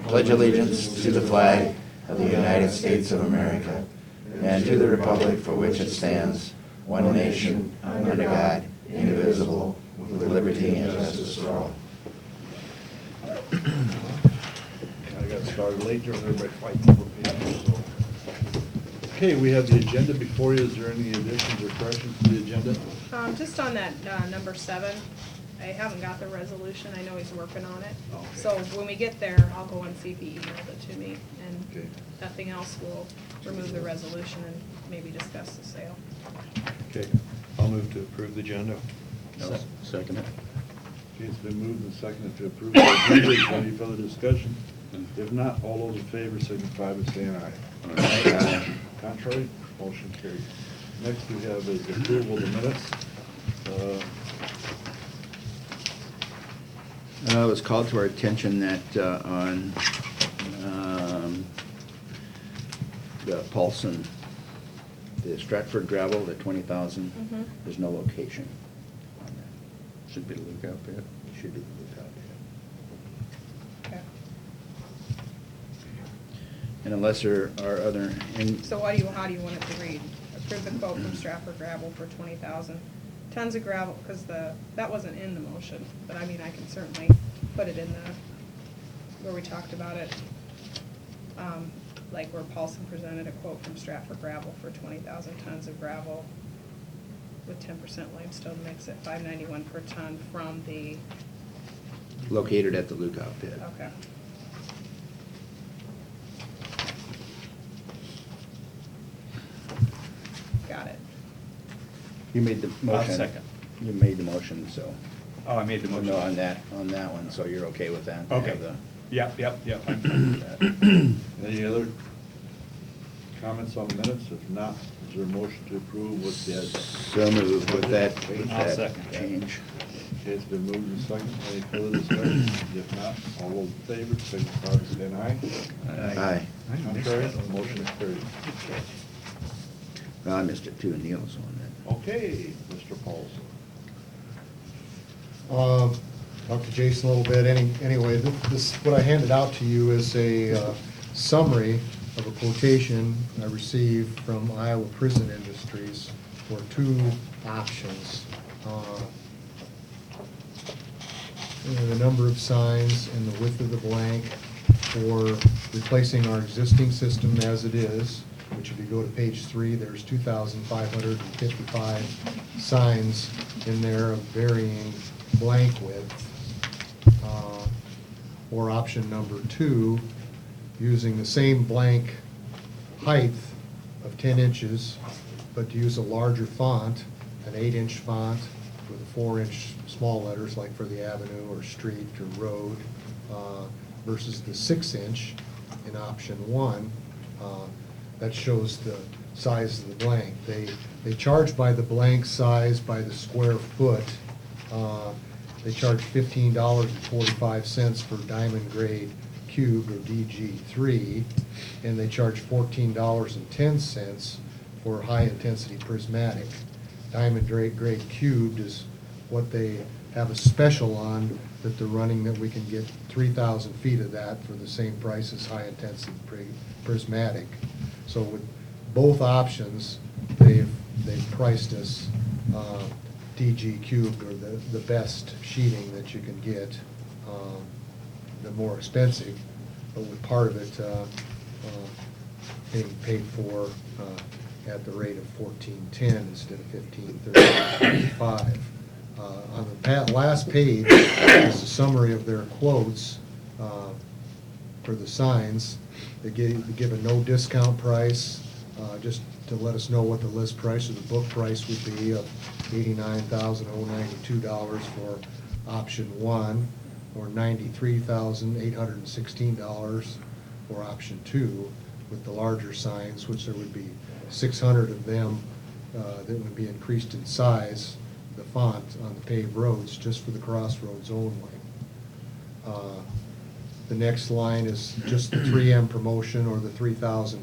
pledge allegiance to the flag of the United States of America and to the republic for which it stands, one nation, under God, indivisible, with liberty and justice for all. I got started late during everybody fighting over pages, so. Okay, we have the agenda before you. Is there any additions or corrections to the agenda? Just on that, number 7, I haven't got the resolution. I know he's working on it. Okay. So when we get there, I'll go and see if he emailed it to me. And Okay. nothing else, we'll remove the resolution and maybe discuss the sale. Okay, I'll move to approve the agenda. Second it. Okay, it's been moved and seconded to approve the agenda. Is there any further discussion? If not, all those in favor signify by saying aye. Aye. Contrary, motion carried. Next we have is approval of the minutes. It was called to our attention that on the Paulson, the Stratford gravel, the 20,000, there's no location on that. Should be the lookout bid. Should be the lookout bid. Okay. And unless there are other, So how do you want it to read? Approve the quote from Stratford Gravel for 20,000 tons of gravel, because that wasn't in the motion, but I mean, I can certainly put it in where we talked about it. Like where Paulson presented a quote from Stratford Gravel for 20,000 tons of gravel with 10% limestone mix at $5.91 per ton from the, located at the lookout pit. okay. Got it. You made the motion. second. You made the motion, so. Oh, I made the motion. No, on that one, so you're okay with that? to Okay. have the- Yep. I'm fine with that. Any other comments on the minutes? If not, is there a motion to approve with the So moved with that I'll second that. change. Okay, it's been moved and seconded. Any further discussion? If not, all those in favor signify by saying aye. Aye. Contrary, motion is carried. Well, I missed it too, Neil's on that. Okay, Mr. Paulson. Talked to Jason a little bit. Anyway, this, what I handed out to you is a summary of a quotation I received from Iowa Prison Industries for 2 options. The number of signs and the width of the blank for replacing our existing system as it is, which if you go to page 3, there's 2,555 signs in there of varying blank width. Or option number 2, using the same blank height of 10 inches, but to use a larger font, an 8-inch font with a 4-inch small letters like for the avenue or street or road, versus the 6-inch in option 1. That shows the size of the blank. They charge by the blank size by the square foot. They charge $15.45 for diamond grade cubed or DG3, and they charge $14.10 for high intensity prismatic. Diamond grade cubed is what they have a special on that they're running, that we can get 3,000 feet of that for the same price as high intensity prismatic. So with both options, they've priced us DG cubed, or the best sheeting that you can get, the more expensive, but with part of it being paid for at the rate of $14.10 instead of $15.35. On the last page is a summary of their quotes for the signs. They give a no discount price, just to let us know what the list price or the book price would be of $89,092 for option 1, or $93,816 for option 2, with the larger signs, which there would be 600 of them that would be increased in size, the font on the paved roads, just for the crossroads only. The next line is just the 3M promotion, or the 3,000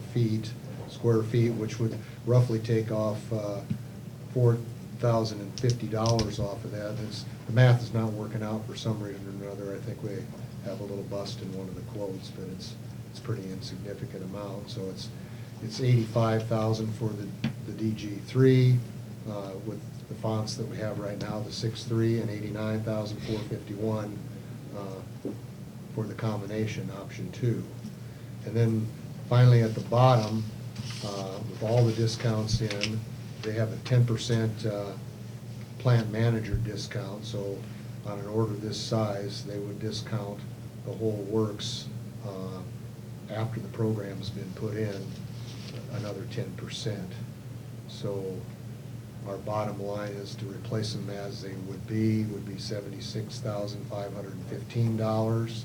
square feet, which would roughly take off $4,050 off of that. The math is not working out for some reason or another. I think have a little bust in one of the quotes, but it's pretty insignificant amount. So it's 85,000 for the DG3 with the fonts that we have right now, the 6.3, and 89,451 for the combination option 2. And then finally at the bottom, with all the discounts in, they have a 10% plant manager discount. So on an order this size, they would discount the whole works after the program's been put in another 10%. So our bottom line is to replace them as they would be $76,515,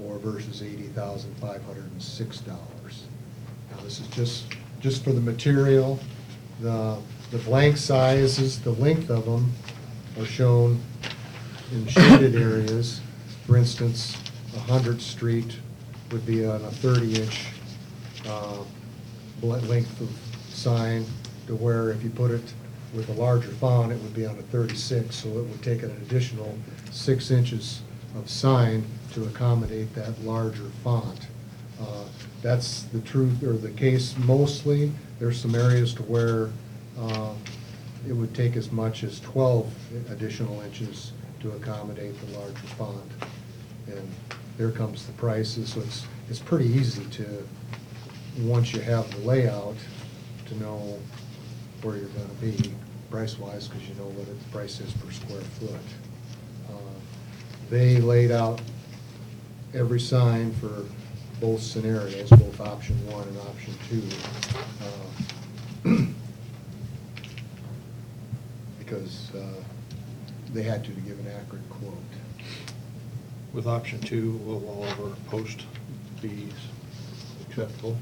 or versus $80,506. Now this is just for the material. The blank sizes, the length of them are shown in shaded areas. For instance, 100th Street would be on a 30-inch length of sign, to where if you put it with a larger font, it would be on a 36, so it would take an additional 6 inches of sign to accommodate that larger font. That's the truth, or the case mostly. There's some areas to where it would take as much as 12 additional inches to accommodate the larger font. And there comes the prices, so it's pretty easy to, once you have the layout, to know where you're gonna be price-wise, because you know what the price is per square foot. They laid out every sign for both scenarios, both option 1 and option 2, because they had to give an accurate quote. With option 2, will all of our post be acceptable?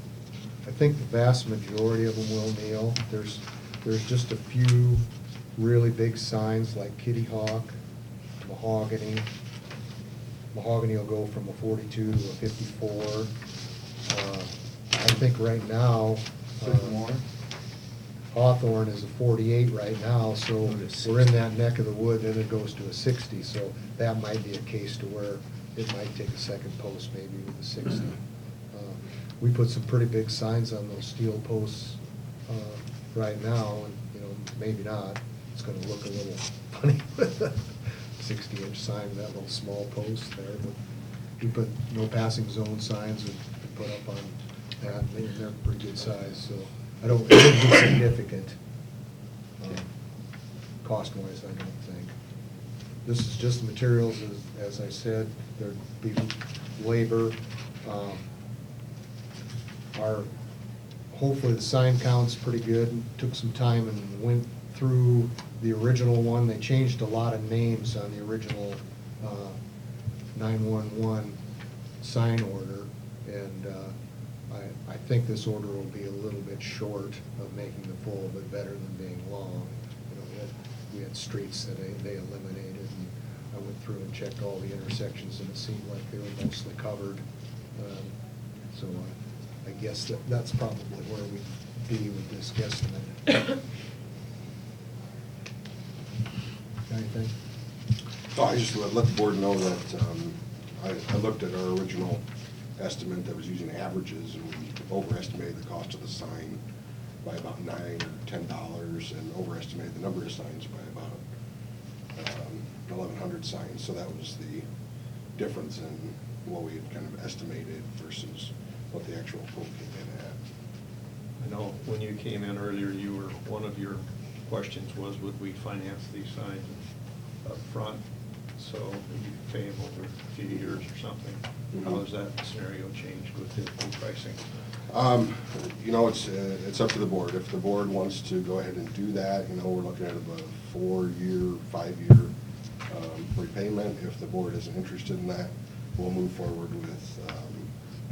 I think the vast majority of them will, Neil. There's just a few really big signs like Kitty Hawk, Mahogany. Mahogany will go from a 42 to a 54. I think right now, Sycamore? Hawthorne is a 48 right now, so Go to we're in that neck of the wood, then it goes to a 60. So that might be a case to where it might take a second post maybe with a 60. We put some pretty big signs on those steel posts right now, and maybe not. It's gonna look a little funny with a 60-inch sign with that little small post there, but we put no passing zone signs we put up on that, and they're pretty good size, so it wouldn't be significant cost-wise, I don't think. This is just the materials, as I said. There'd be labor. Hopefully the sign count's pretty good. Took some time and went through the original one. They changed a lot of names on the original 911 sign order, and I think this order will be a little bit short of making the full, but better than being long. We had streets that they eliminated, and I went through and checked all the intersections, and it seemed like they were mostly covered. So I guess that's probably where we'd be with this guesstimate. Anything? Oh, I just let the board know that I looked at our original estimate that was using averages, and we overestimated the cost of the sign by about $9 or $10, and overestimated the number of signs by about 1,100 signs. So that was the difference in what we had kind of estimated versus what the actual quote came in at. I know when you came in earlier, one of your questions was, would we finance these signs up front, so you pay them over a few years or something? Mm-hmm. How has that scenario changed with the new pricing? It's up to the board. If the board wants to go ahead and do that, we're looking at about a 4-year, 5-year repayment. If the board isn't interested in that, we'll move forward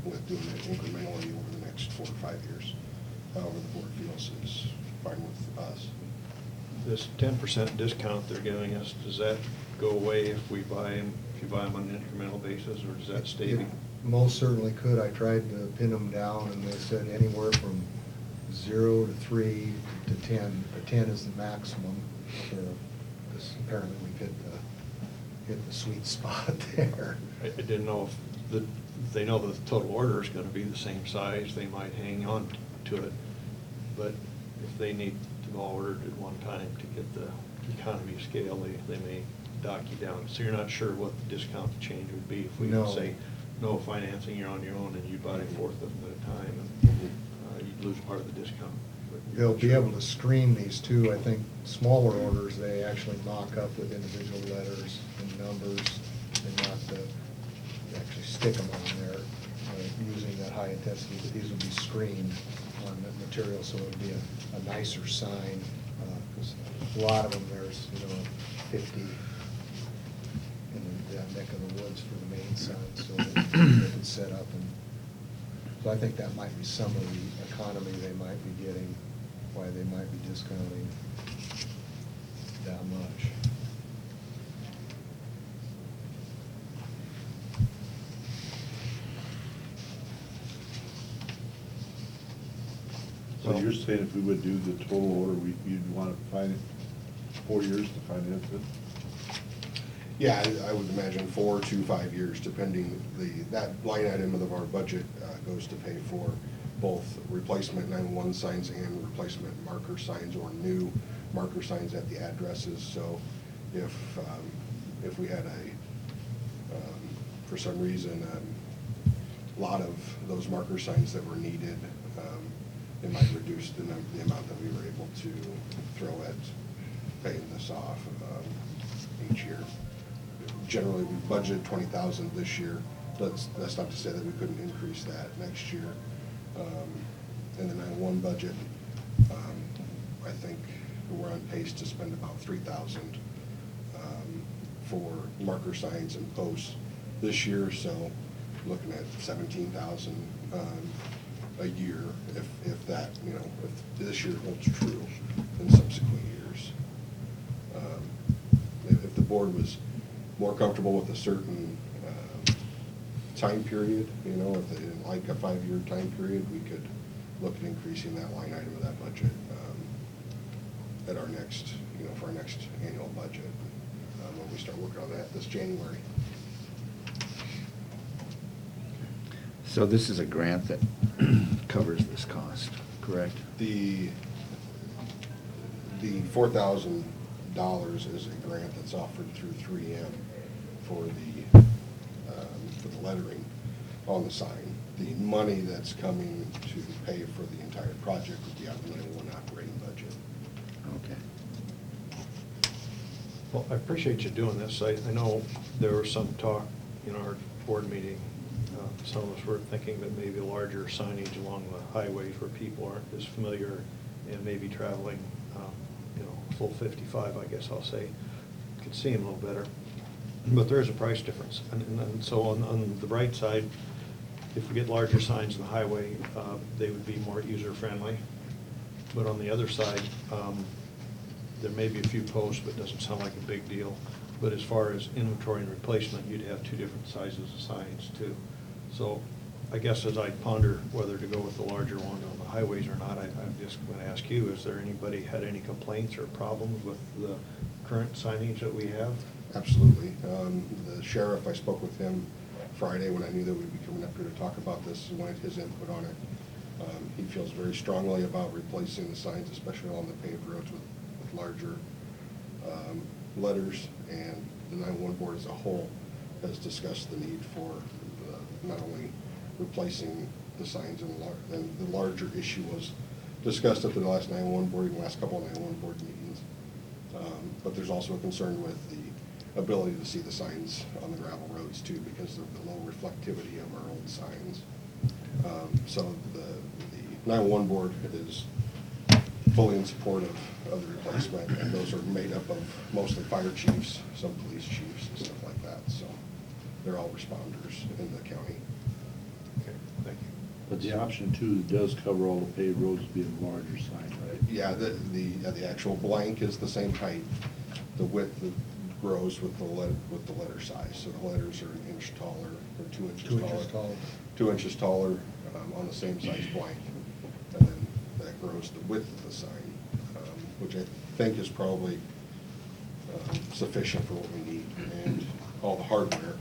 with doing it incrementally over the next 4 or 5 years. However the board feels is fine with us. This 10% discount they're giving us, does that go away if you buy them on an incremental basis, or does that stay? It most certainly could. I tried to pin them down, and they said anywhere from 0 to 3 to 10. 10 is the maximum for this. Apparently we've hit the sweet spot there. I didn't know if they know the total order is gonna be the same size, they might hang on to it. But if they need to all ordered at one time to get the economy of scale, they may dock you down. So you're not sure what the discount change would be if we No. would say, no financing, you're on your own, and you buy a fourth of them at a time, and you'd lose part of the discount. But you're They'll not be sure. able to screen these too. I think smaller orders, they actually mock up with individual letters and numbers and not actually stick them on there using that high intensity, but these will be screened on the material, so it'll be a nicer sign. Because a lot of them, there's, 50 in that neck of the woods for the main sign, so they can set up. And so I think that might be some of the economy they might be getting, why they might be discounting that much. So you're saying if we would do the total order, you'd want to find 4 years to finance it? Yeah, I would imagine 4 to 5 years, depending, that line item of our budget goes to pay for both replacement 911 signs and replacement marker signs or new marker signs at the addresses. So if we had for some reason, a lot of those marker signs that were needed, it might reduce the amount that we were able to throw at paying this off each year. Generally, we budgeted 20,000 this year. That's not to say that we couldn't increase that next year. In the 911 budget, I think we're on pace to spend about 3,000 for marker signs and posts this year. So looking at 17,000 a year, if that, if this year holds true in subsequent years. If the board was more comfortable with a certain time period, if they didn't like a 5-year time period, we could look at increasing that line item of that budget at our next, for our next annual budget, when we start working on that this January. So this is a grant that covers this cost, correct? The $4,000 is a grant that's offered through 3M for the lettering on the sign. The money that's coming to pay for the entire project would be out of the 911 operating budget. Okay. Well, I appreciate you doing this. I know there was some talk in our board meeting. Some of us were thinking that maybe a larger signage along the highways where people aren't as familiar and maybe traveling, full 55, I guess I'll say, could see them a little better. But there is a price difference. And so on the bright side, if we get larger signs on the highway, they would be more user-friendly. But on the other side, there may be a few posts, but it doesn't sound like a big deal. But as far as inventory and replacement, you'd have 2 different sizes of signs too. So I guess as I ponder whether to go with the larger one on the highways or not, I'm just going to ask you, is there anybody had any complaints or problems with the current signage that we have? Absolutely. The sheriff, I spoke with him Friday when I knew that we'd be coming up here to talk about this and wanted his input on it. He feels very strongly about replacing the signs, especially on the paved roads with larger letters, and the 911 board as a whole has discussed the need for not only replacing the signs, and the larger issue was discussed at the last 911 board, the last couple of 911 board meetings. But there's also a concern with the ability to see the signs on the gravel roads too, because of the low reflectivity of our old signs. So the 911 board is fully in support of the replacement, and those are made up of mostly fire chiefs, some police chiefs and stuff like that. So they're all responders in the county. Okay, thank you. But the option 2 does cover all the paved roads being larger sign, right? Yeah, the actual blank is the same height. The width grows with the letter size. So the letters are 1 inch taller, or 2 inches 2 taller. inches taller. 2 inches taller on the same size blank. And then that grows the width of the sign, which I think is probably sufficient for what we need. And all the hardware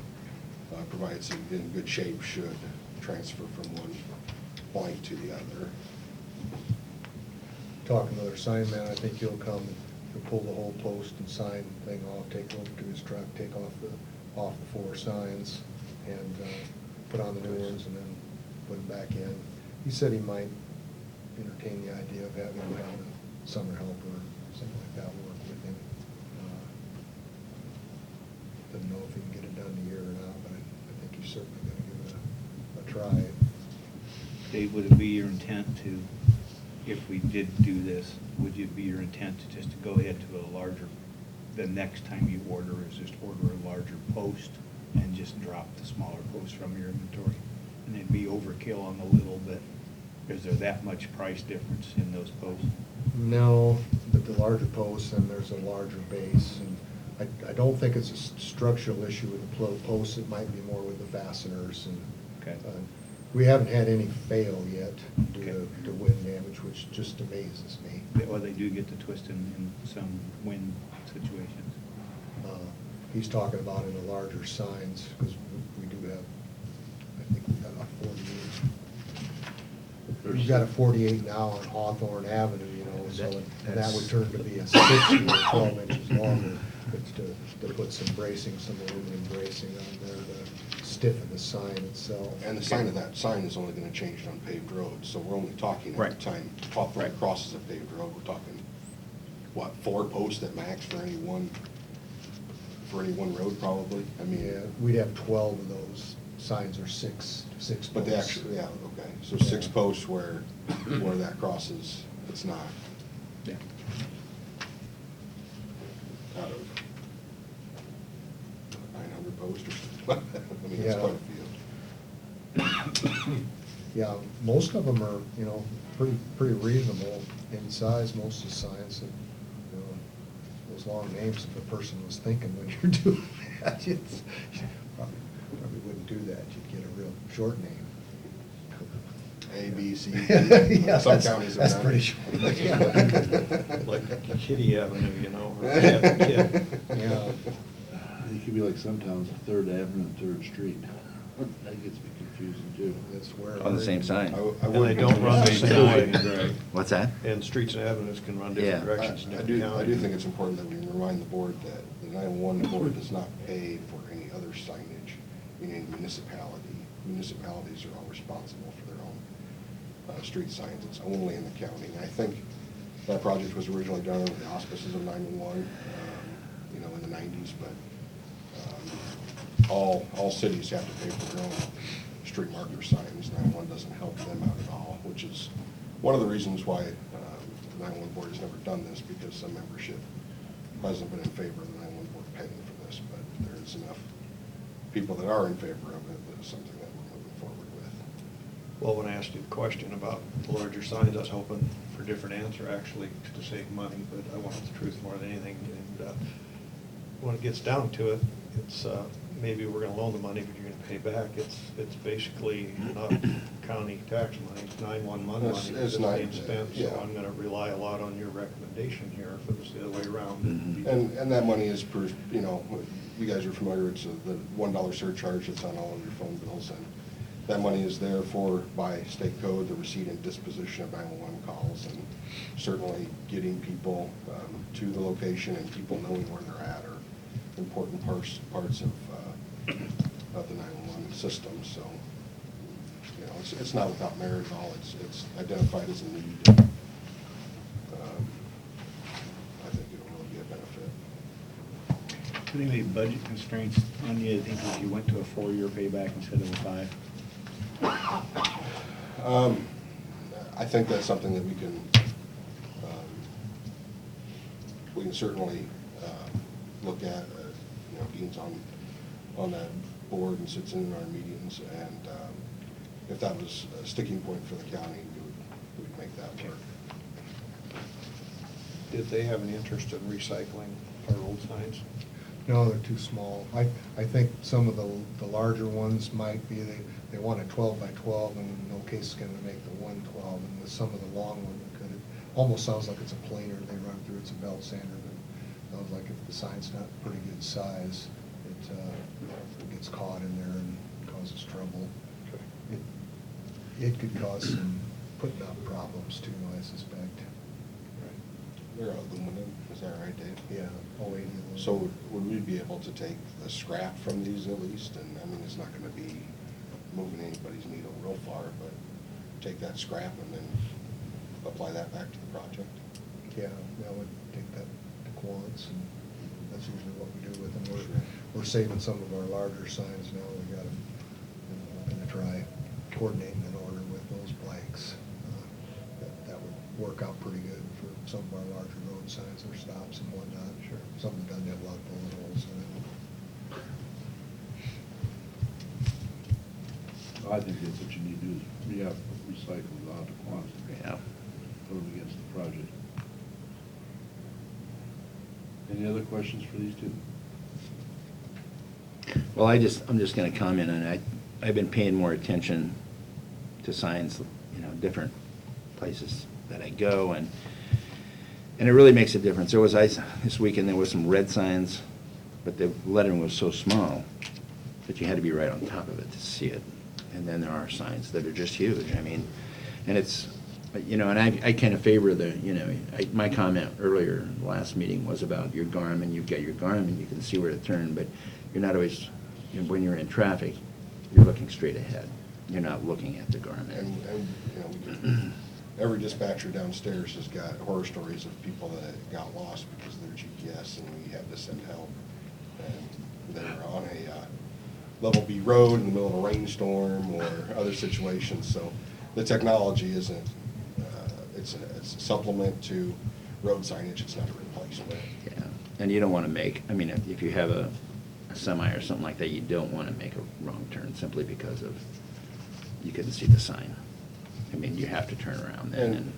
provided it's in good shape, should transfer from one point to the other. Talking to their sign man, I think he'll come, he'll pull the whole post and sign thing off, take it over to his truck, take off the 4 signs, and put on the new ones, and then put them back in. He said he might entertain the idea of having a summer helper or something like that work with him. Doesn't know if he can get it done in a year or not, but I think he's certainly gonna give it a try. Dave, would it be your intent to, if we did do this, would it be your intent to just to go ahead to a larger, the next time you order, is just order a larger post and just drop the smaller post from your inventory? And it'd be overkill on the little bit. Is there that much price difference in those posts? No, but the larger posts, and there's a larger base, and I don't think it's a structural issue with the posts, it might be more with the fasteners, and Okay. We haven't had any fail yet due Okay. to wind damage, which just amazes me. Well, they do get to twist in some wind situations. He's talking about in the larger signs, because we do have, I think we've got a 48. We've got a 48 now on Hawthorne Avenue, you know, so and that would turn to be a 60 or 12 inches longer. It's to put some bracing, some aluminum bracing on there to stiffen the sign itself. And the sign of that sign is only gonna change on paved roads, so we're only talking at Right. the time Hawthorne Right. crosses a paved road, we're talking, what, 4 posts at max for any one road probably? I mean. Yeah, we'd have 12 of those. Signs are six posts. But they actually, yeah, okay, so Yeah. 6 posts where that crosses, it's not Yeah. out of 900 posts or something. I mean, it's Yeah. quite a few. Yeah, most of them are, you know, pretty reasonable in size, most of the signs, and, you know, those long names, if a person was thinking when you're doing that, you probably wouldn't do that, you'd get a real short name. A, B, C, D. Yeah, Some that's- counties have that's done pretty it. short. Like Kitty Avenue, you know, or Kid. Yeah. It could be like some towns, 3rd Avenue and 3rd Street. That gets me confusing too. That's where. On the same sign. I And they wouldn't- don't run the same way. Right. What's that? And streets and avenues can run different Yeah. directions in I different do counties. think it's important that we remind the board that the 911 board does not pay for any other signage in any municipality. Municipalities are all responsible for their own street signs. It's only in the county. And I think that project was originally done under the auspices of 911, you know, in the 90s, but all cities have to pay for their own street marker signs. 911 doesn't help them out at all, which is one of the reasons why the 911 board has never done this, because some membership hasn't been in favor of the 911 board paying for this, but there is enough people that are in favor of it that it's something that we're moving forward with. Well, when I asked you the question about the larger signs, I was hoping for a different answer, actually, to save money, but I wanted the truth more than anything. And when it gets down to it, it's, maybe we're gonna loan the money, but you're gonna pay back. It's basically not county tax money, it's 911 money It's that's not- being spent, so yeah. I'm gonna rely a lot on your recommendation here if it was the other way around. Mhm. And that money is, you know, you guys are familiar, it's the $1 surcharge that's on all of your phone bills, and that money is there by state code, the receipt and disposition of 911 calls, and certainly getting people to the location and people knowing where they're at are important parts of the 911 system, so, you know, it's not without merit at all, it's identified as a need. I think it'll really be a benefit. Put any budget constraints on you, I think if you went to a 4-year payback instead of a 5? I think that's something that we can certainly look at. You know, Dean's on that board and sits in our meetings, and if that was a sticking point for the county, we would make that work. Did they have an interest in recycling our old signs? No, they're too small. I think some of the larger ones might be, they want a 12 by 12, and in no case is gonna make the 112, and with some of the long one, it almost sounds like it's a planer they run through, it's a belt sander, but it sounds like if the sign's not pretty good size, gets caught in there and causes trouble. Okay. It could cause some putting up problems too, I suspect. They're aluminum, is that right, Dave? Yeah, all 80 aluminum. So would we be able to take the scrap from these at least? And I mean, it's not gonna be moving anybody's needle real far, but take that scrap and then apply that back to the project? Yeah, that would take that to quants, and that's usually what we do with them. We're saving some of our larger signs now. We got them, we're gonna try coordinating an order with those blanks. That would work out pretty good for some of our larger road signs or stops and whatnot. Sure. Some that doesn't have a lot of bullet holes in it. I think that's what you need to do, is recycle the out of quantity. Yeah. Put them against the project. Any other questions for these two? Well, I'm just gonna comment on it. I've been paying more attention to signs, different places that I go, and it really makes a difference. This weekend, there was some red signs, but the lettering was so small that you had to be right on top of it to see it. And then there are signs that are just huge. I mean, and it's, and I kind of favor my comment earlier, the last meeting was about your Garmin. You've got your Garmin, you can see where to turn, but you're not always, when you're in traffic, you're looking straight ahead. You're not looking at the Garmin. And every dispatcher downstairs has got horror stories of people that got lost because of their GPS, and we had to send help. And they were on a level B road in the middle of a rainstorm or other situations. So the technology isn't, it's a supplement to road signage. It's not a replacement. Yeah, and you don't want to if you have a semi or something like that, you don't want to make a wrong turn simply because you couldn't see the sign. I mean, you have to turn around then and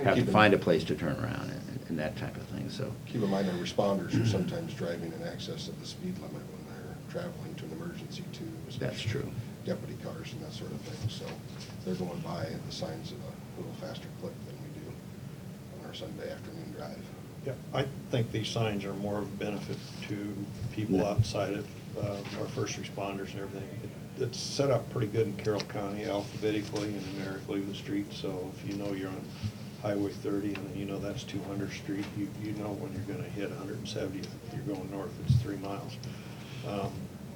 have to find a place to turn around and that type of thing, so. Keep in mind, our responders are sometimes driving in excess of the speed limit when they're traveling to an emergency too. That's true. Deputy cars and that sort of thing, so they're going by the signs at a little faster clip than we do on our Sunday afternoon drive. Yeah, I think these signs are more of a benefit to people outside of our first responders and everything. It's set up pretty good in Carroll County, alphabetically and numerically the streets, so if you know you're on Highway 30 and then you know that's 200th Street, you know when you're gonna hit 170th. If you're going north, it's 3 miles.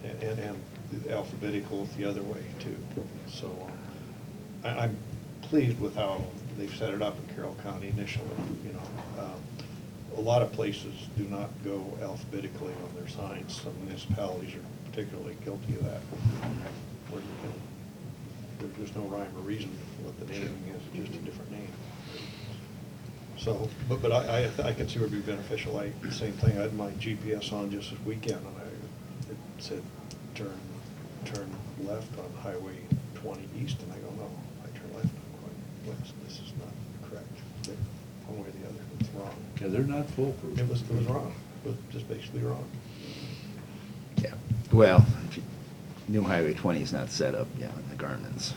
And alphabetical the other way too. So I'm pleased with how they've set it up in Carroll County initially, a lot of places do not go alphabetically on their signs. Some municipalities are particularly guilty of that, where there's no rhyme or reason what the naming is, it's just a different name. So, but I can see it would be beneficial. Same thing, I had my GPS on just this weekend, and it said turn left on Highway 20 East, and I go, no, I turn left, I'm going west. This is not correct. One way or the other, it's wrong. Yeah, they're not foolproof. It was wrong. It was just basically wrong. Yeah, well, new Highway 20 is not set up, in the Garmin's,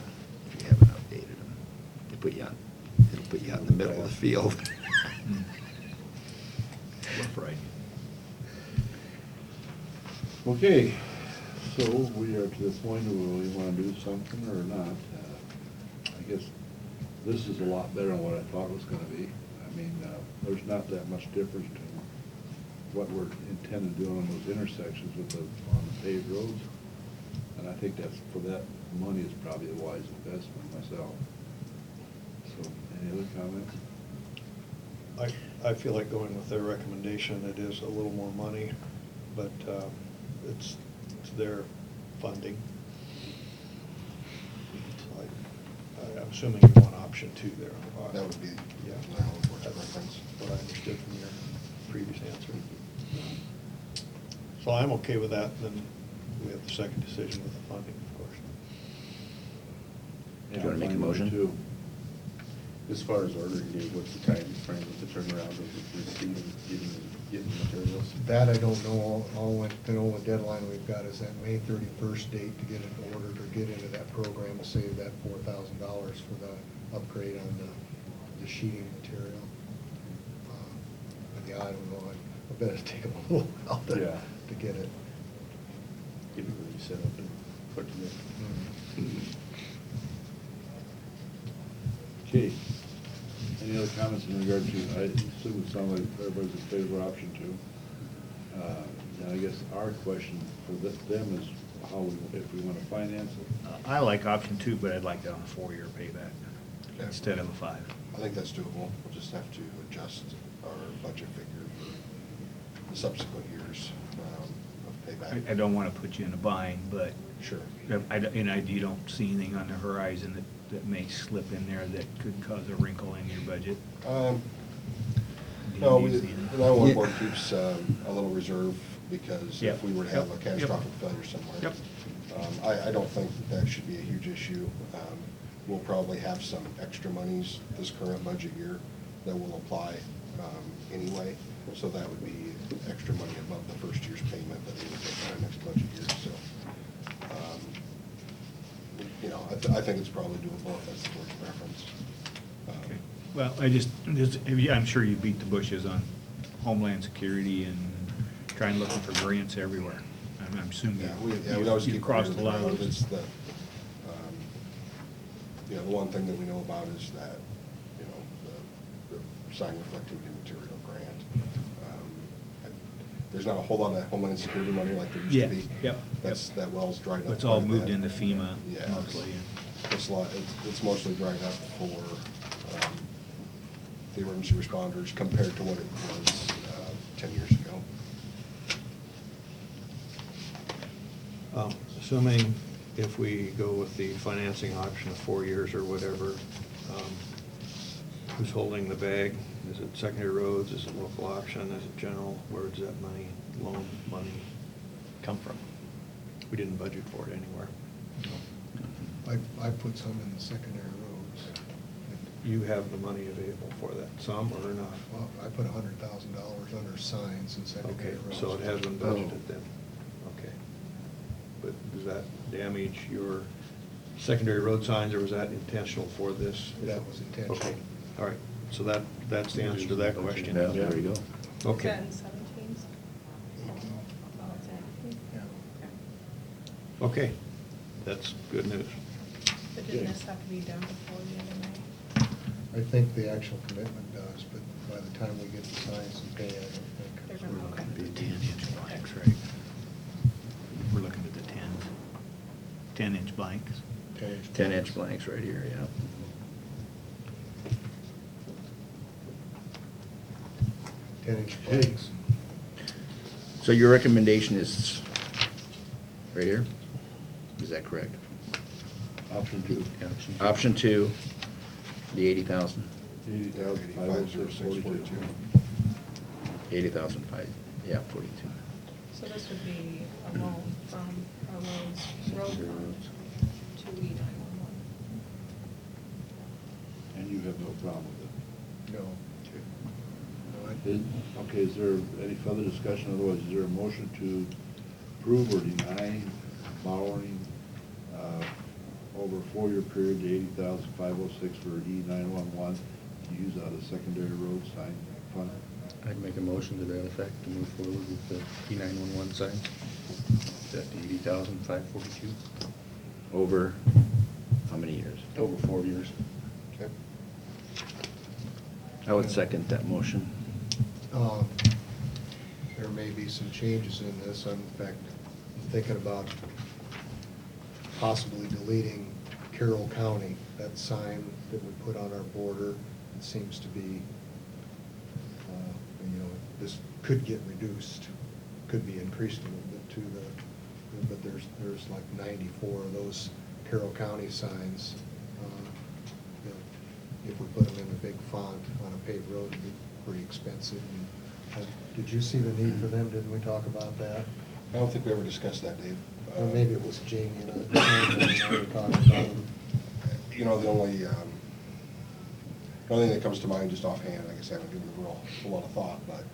if you haven't updated them. It'll put you out in the middle of the field. Rough ride. Okay, so we are to the point where we want to do something or not. I guess this is a lot better than what I thought it was going to be. I mean, there's not that much difference between what we're intending to do on those intersections on the paved roads. And I think for that money is probably a wise investment myself. So, any other comments? I feel like going with their recommendation. It is a little more money, but it's their funding. So I'm assuming you want option 2 there on the bottom. That would be Yeah. my own That's preference. what I understood from your previous answer. So I'm okay with that, then we have the second decision with the funding, of course. Do you want to make a motion? Too. As far as ordering, Dave, what's the time frame with the turnaround of receiving, getting materials? That I don't know. The only deadline we've got is that May 31st date to get it ordered or get into that program to save that $4,000 for the upgrade on the sheeting material. But yeah, I don't know. I bet it'd take them a little while to get it. get everything set up and put together. Okay. Any other comments in regard to, I assume it sounds like everybody's in favor of option 2. And I guess our question for them is how we, if we want to finance it. I like option 2, but I'd like that on a 4-year payback Okay. instead of a 5. I think that's doable. We'll just have to adjust our budget figure for the subsequent years of payback. I don't want to put you in a bind, but Sure. you don't see anything on the horizon that may slip in there that could cause a wrinkle in your budget? No, Do you the see anything? 911 board keeps a little reserve because Yep. if we were to have a Yep. catastrophic failure somewhere. Yep. I don't think that should be a huge issue. We'll probably have some extra monies this current budget year that will apply anyway. So that would be extra money above the first year's payment that we would take in our next budget year, so. I think it's probably doable if that's the board's preference. Okay. Well, I'm sure you beat the bushes on Homeland Security and trying looking for grants everywhere. I'm assuming We always you keep crossed our a ear lot to the of ground. those. It's the one thing that we know about is that, the sign reflecting material grant. There's not a whole lot of Homeland Security money like there used Yeah, to be. yep, That well's dried up. It's all quite a moved bit. into FEMA Yeah, mostly. it's mostly dried up for the emergency responders compared to what it was 10 years ago. Assuming if we go with the financing option of 4 years or whatever, who's holding the bag? Is it secondary roads, is it local option, is it general? Where does that money, loan money come from? We didn't budget for it anywhere. I put some in the secondary roads. You have the money available for that, some or not? Well, I put $100,000 under signs and secondary Okay, roads. so it has been budgeted then? Okay. But does that damage your secondary road signs, or was that intentional for this? That was intentional. Okay, all right, so that's the answer to that question. Yeah, there you go. Okay. Is that in 17s? Oh, it's in. Yeah. Okay, that's good news. But didn't this have to be done before the end of May? I think the actual commitment does, but by the time we get the signs and pay, I don't They're think. gonna- okay. The 10-inch blanks, right? We're looking at the 10-inch blanks. 10-inch blanks right here, yeah. Ten-inch blanks. So your recommendation is right here? Is that correct? Option 2. Option 2, the 80,000. 85,642. 80,005, yeah, 42. So this would be a loan from our road fund to E911. And you have no problem with it? No. Okay, is there any further discussion? Otherwise, is there a motion to approve or deny borrowing over a 4-year period, the 80,506 for E911 to use out of secondary road sign fund? I'd make a motion to that effect to move forward with the E911 signs. Is that the 80,542? Over how many years? Over 4 years. Okay. I would second that motion. There may be some changes in this. In fact, I'm thinking about possibly deleting Carroll County, that sign that we put on our border. It seems to be, this could get reduced, could be increased a little bit to but there's like 94 of those Carroll County signs. That if we put them in a big font on a paved road, it'd be pretty expensive. Did you see the need for them? Didn't we talk about that? I don't think we ever discussed that, Dave. Or maybe it was Jamie and I were talking about them. The only thing that comes to mind just offhand, I guess I haven't given it a lot of thought, but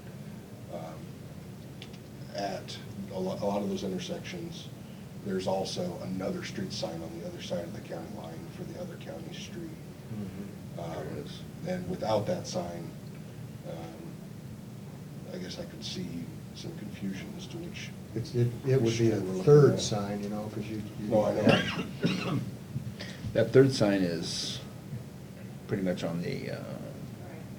at a lot of those intersections, there's also another street sign on the other side of the county line for the other county street. There is. And without that sign, I guess I could see some confusion as to which. It would be a third sign, you know, because you. No, I know. That third sign is pretty much on the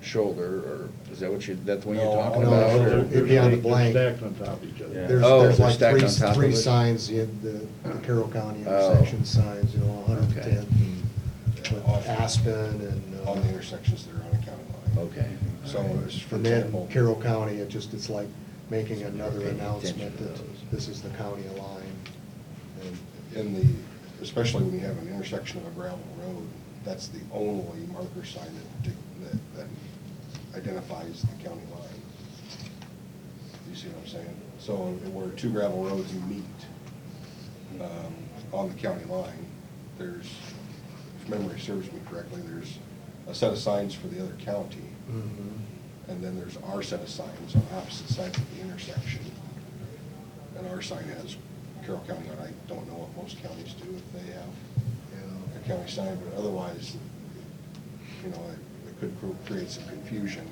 shoulder, or is that what that's the one you're No, talking no, about? no, or- it'd be on the They're blank. stacked on top of each other. Yeah. There's, Oh, there's they're like stacked on top of three it? signs, the Carroll County Oh. intersection signs, you know, 110th and Yeah, with Aspen and. On the intersections that are on the county line. Okay. So, as for And then example. Carroll County, it's like making another Paying announcement attention to that those. this is the county line. And In the, especially when you have an intersection of a gravel road, that's the only marker sign that identifies the county line. You see what I'm saying? So where two gravel roads meet on the county line, there's, if memory serves me correctly, there's a set of signs for the other county, and then there's our set of signs on opposite sides of the intersection. And our sign has Carroll County on. I don't know what most counties do, if they have a county sign, but otherwise, you know, it could create some confusion.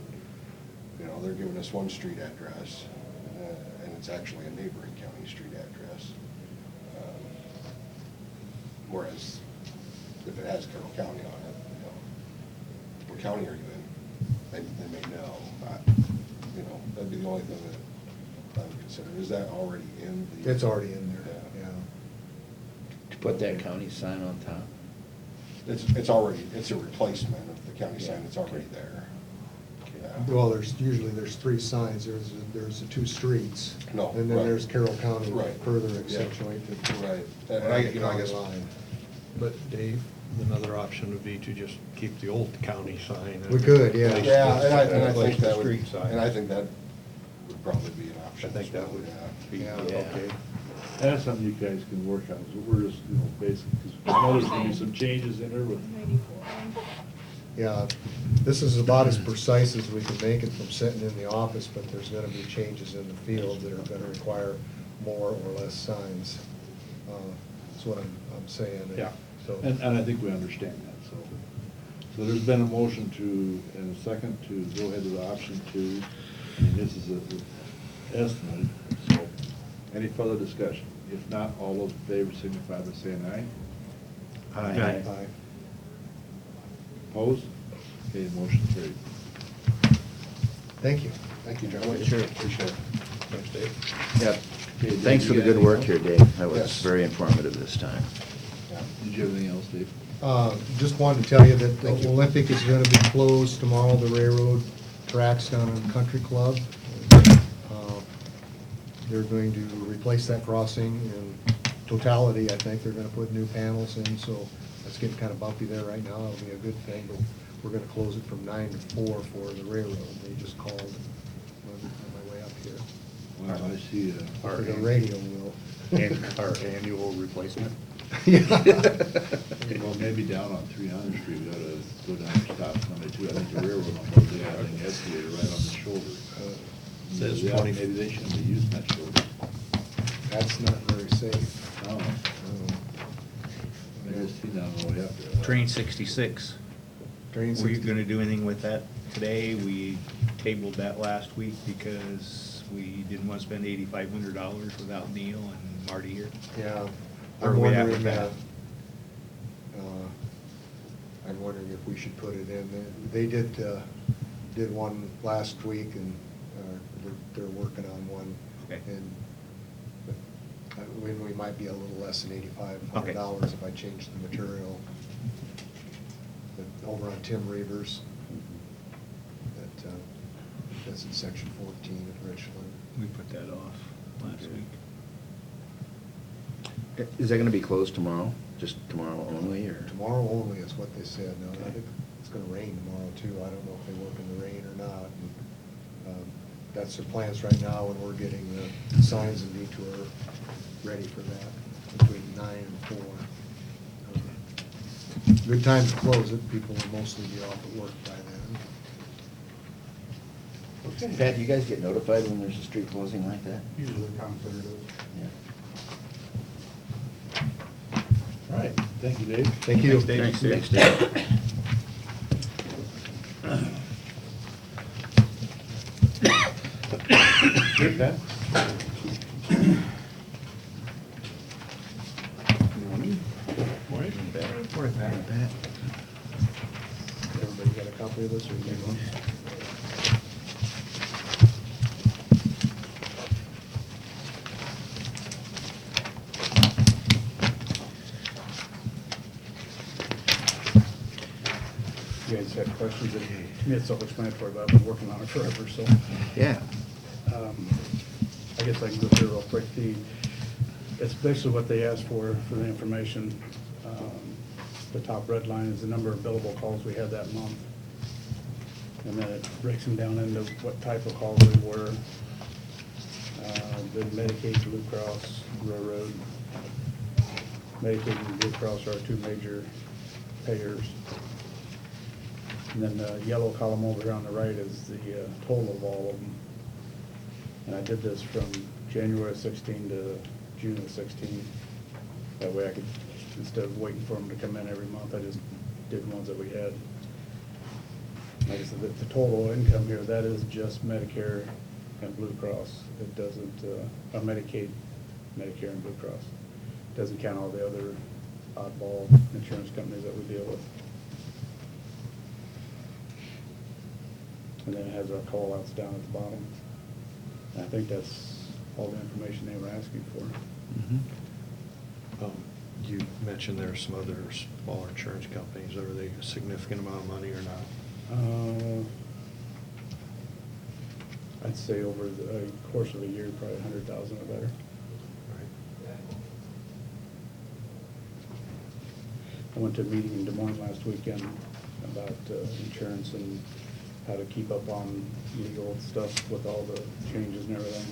You know, they're giving us one street address, and it's actually a neighboring county street address. Whereas, if it has Carroll County on it, you know, what county are you in? They may know. You know, that'd be the only thing that I would consider. Is that already in the? it's already in there, yeah. To put that county sign on top? It's already, it's a replacement of the county sign that's already Okay. there. Yeah. Well, there's three signs. There's the two streets. No, And then right. there's Carroll County Right. further Yeah. accentuated. Right. And I guess. Line. But Dave, another option would be to just keep the old county sign. We could, yeah. Yeah, and I Replace think the that would, street sign. and I think that would probably be an I option. think as that well, would yeah. be Yeah. okay. That's something you guys can work on, so we're just, you know, basically, because I know there's gonna be some changes in there with, 94. Yeah, this is about as precise as we can make it from sitting in the office, but there's gonna be changes in the field that are gonna require more or less signs. That's what I'm saying. yeah. So, And I think we understand that, so. So there's been a motion to, and a second to go ahead with option 2. And this is an estimate, so any further discussion? If not, all those in favor signify by saying aye. Aye. Aye. Opposed? Okay, motion carried. Thank you. Thank you, gentlemen. Sure. Appreciate it. Thanks, Dave. Yep. Okay, Thanks Dave, for you the got good work anything here, else? Dave. That was Yes. very informative this time. Yeah. Did you have anything else, Dave? Just wanted to tell you that Thank the you. Olympic is gonna be closed tomorrow, the railroad tracks down in Country Club. They're going to replace that crossing in totality. I think they're gonna put new panels in, so that's getting kind of bumpy there right now. It'll be a good thing, but we're gonna close it from 9 to 4 for the railroad. They just called on my way up here. Well, I see, For the radio wheel. And our annual replacement? Yeah. well, maybe down on 300th Street, we gotta go down and stop somebody too. I think the railroad on both, they have an excavator right on the shoulder. Says Yeah, 20. Maybe they shouldn't be using that shoulder. That's not very safe. Oh, I just seen that on the way up there. Train 66. Train Were you 60 gonna do anything with that today? We tabled that last week because we didn't want to spend $8,500 without Neil and Marty here. Yeah. Where I'm are we at with wondering, that? I'm wondering if we should put it in. They did one last week, and they're working on one. Okay. And we might be a little less than $8,500 if I change the material. But over on Tim Reavers, that's in section 14 of Richland. We put that off last week. Is that gonna be closed tomorrow? Just tomorrow only, or? Tomorrow only is what they said. Now, I think it's gonna rain tomorrow too. I don't know if they work in the rain or not. And, that's their plans right now, and we're getting the signs and detour ready for that between 9 and 4. Good time to close it. People will mostly be off at work by then. Pat, do you guys get notified when there's a street closing like that? Usually considered. Yeah. All right, thank you, Dave. Thank you. Thanks, Dave. Thanks, Dave. Good, Pat? Morning. Morning, Pat. Everybody got a copy of this, or you need one? You guys had questions? To me, it's self-explanatory, but I've been working on it forever, so. Yeah. I guess I can go through real quick. It's basically what they asked for the information. The top red line is the number of billable calls we had that month. And then it breaks them down into what type of calls they were. The Medicaid, Blue Cross, Railroad. Medicaid and Blue Cross are our two major payers. And then the yellow column over here on the right is the total of all of them. And I did this from January of 16 to June of 16. That way I could, instead of waiting for them to come in every month, I just did the ones that we had. Like I said, the total income here, that is just Medicare and Blue Cross. It doesn't, Medicaid, Medicare and Blue Cross. Doesn't count all the other oddball insurance companies that we deal with. And then it has our call outs down at the bottom. I think that's all the information they were asking for. You mentioned there are some other smaller insurance companies. Are they a significant amount of money or not? I'd say over the course of a year, probably 100,000 or better. I went to a meeting in Des Moines last weekend about insurance and how to keep up on legal stuff with all the changes and everything.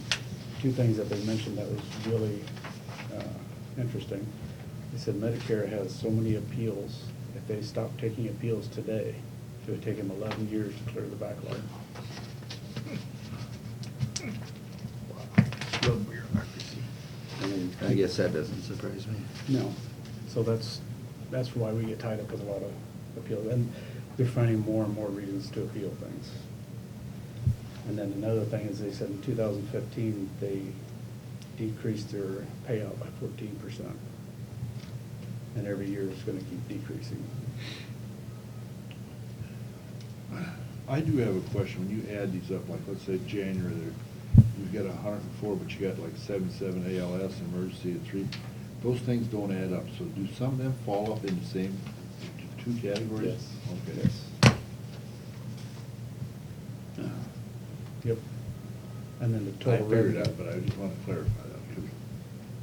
Two things that they mentioned that was really interesting. They said Medicare has so many appeals. If they stopped taking appeals today, it would take them 11 years to clear the backlog. Slow bureaucracy. I guess that doesn't surprise me. No. So that's why we get tied up with a lot of appeals. And they're finding more and more reasons to appeal things. And then another thing is they said in 2015, they decreased their payout by 14%. And every year it's gonna keep decreasing. I do have a question. When you add these up, like let's say January, you've got 104, but you got like 77 ALS, emergency, and 3. Those things don't add up. So do some of them fall up in the same two categories? Yes. Okay. Yes. Yep. And then the I total figured revenue. that, but I just want to clarify that too.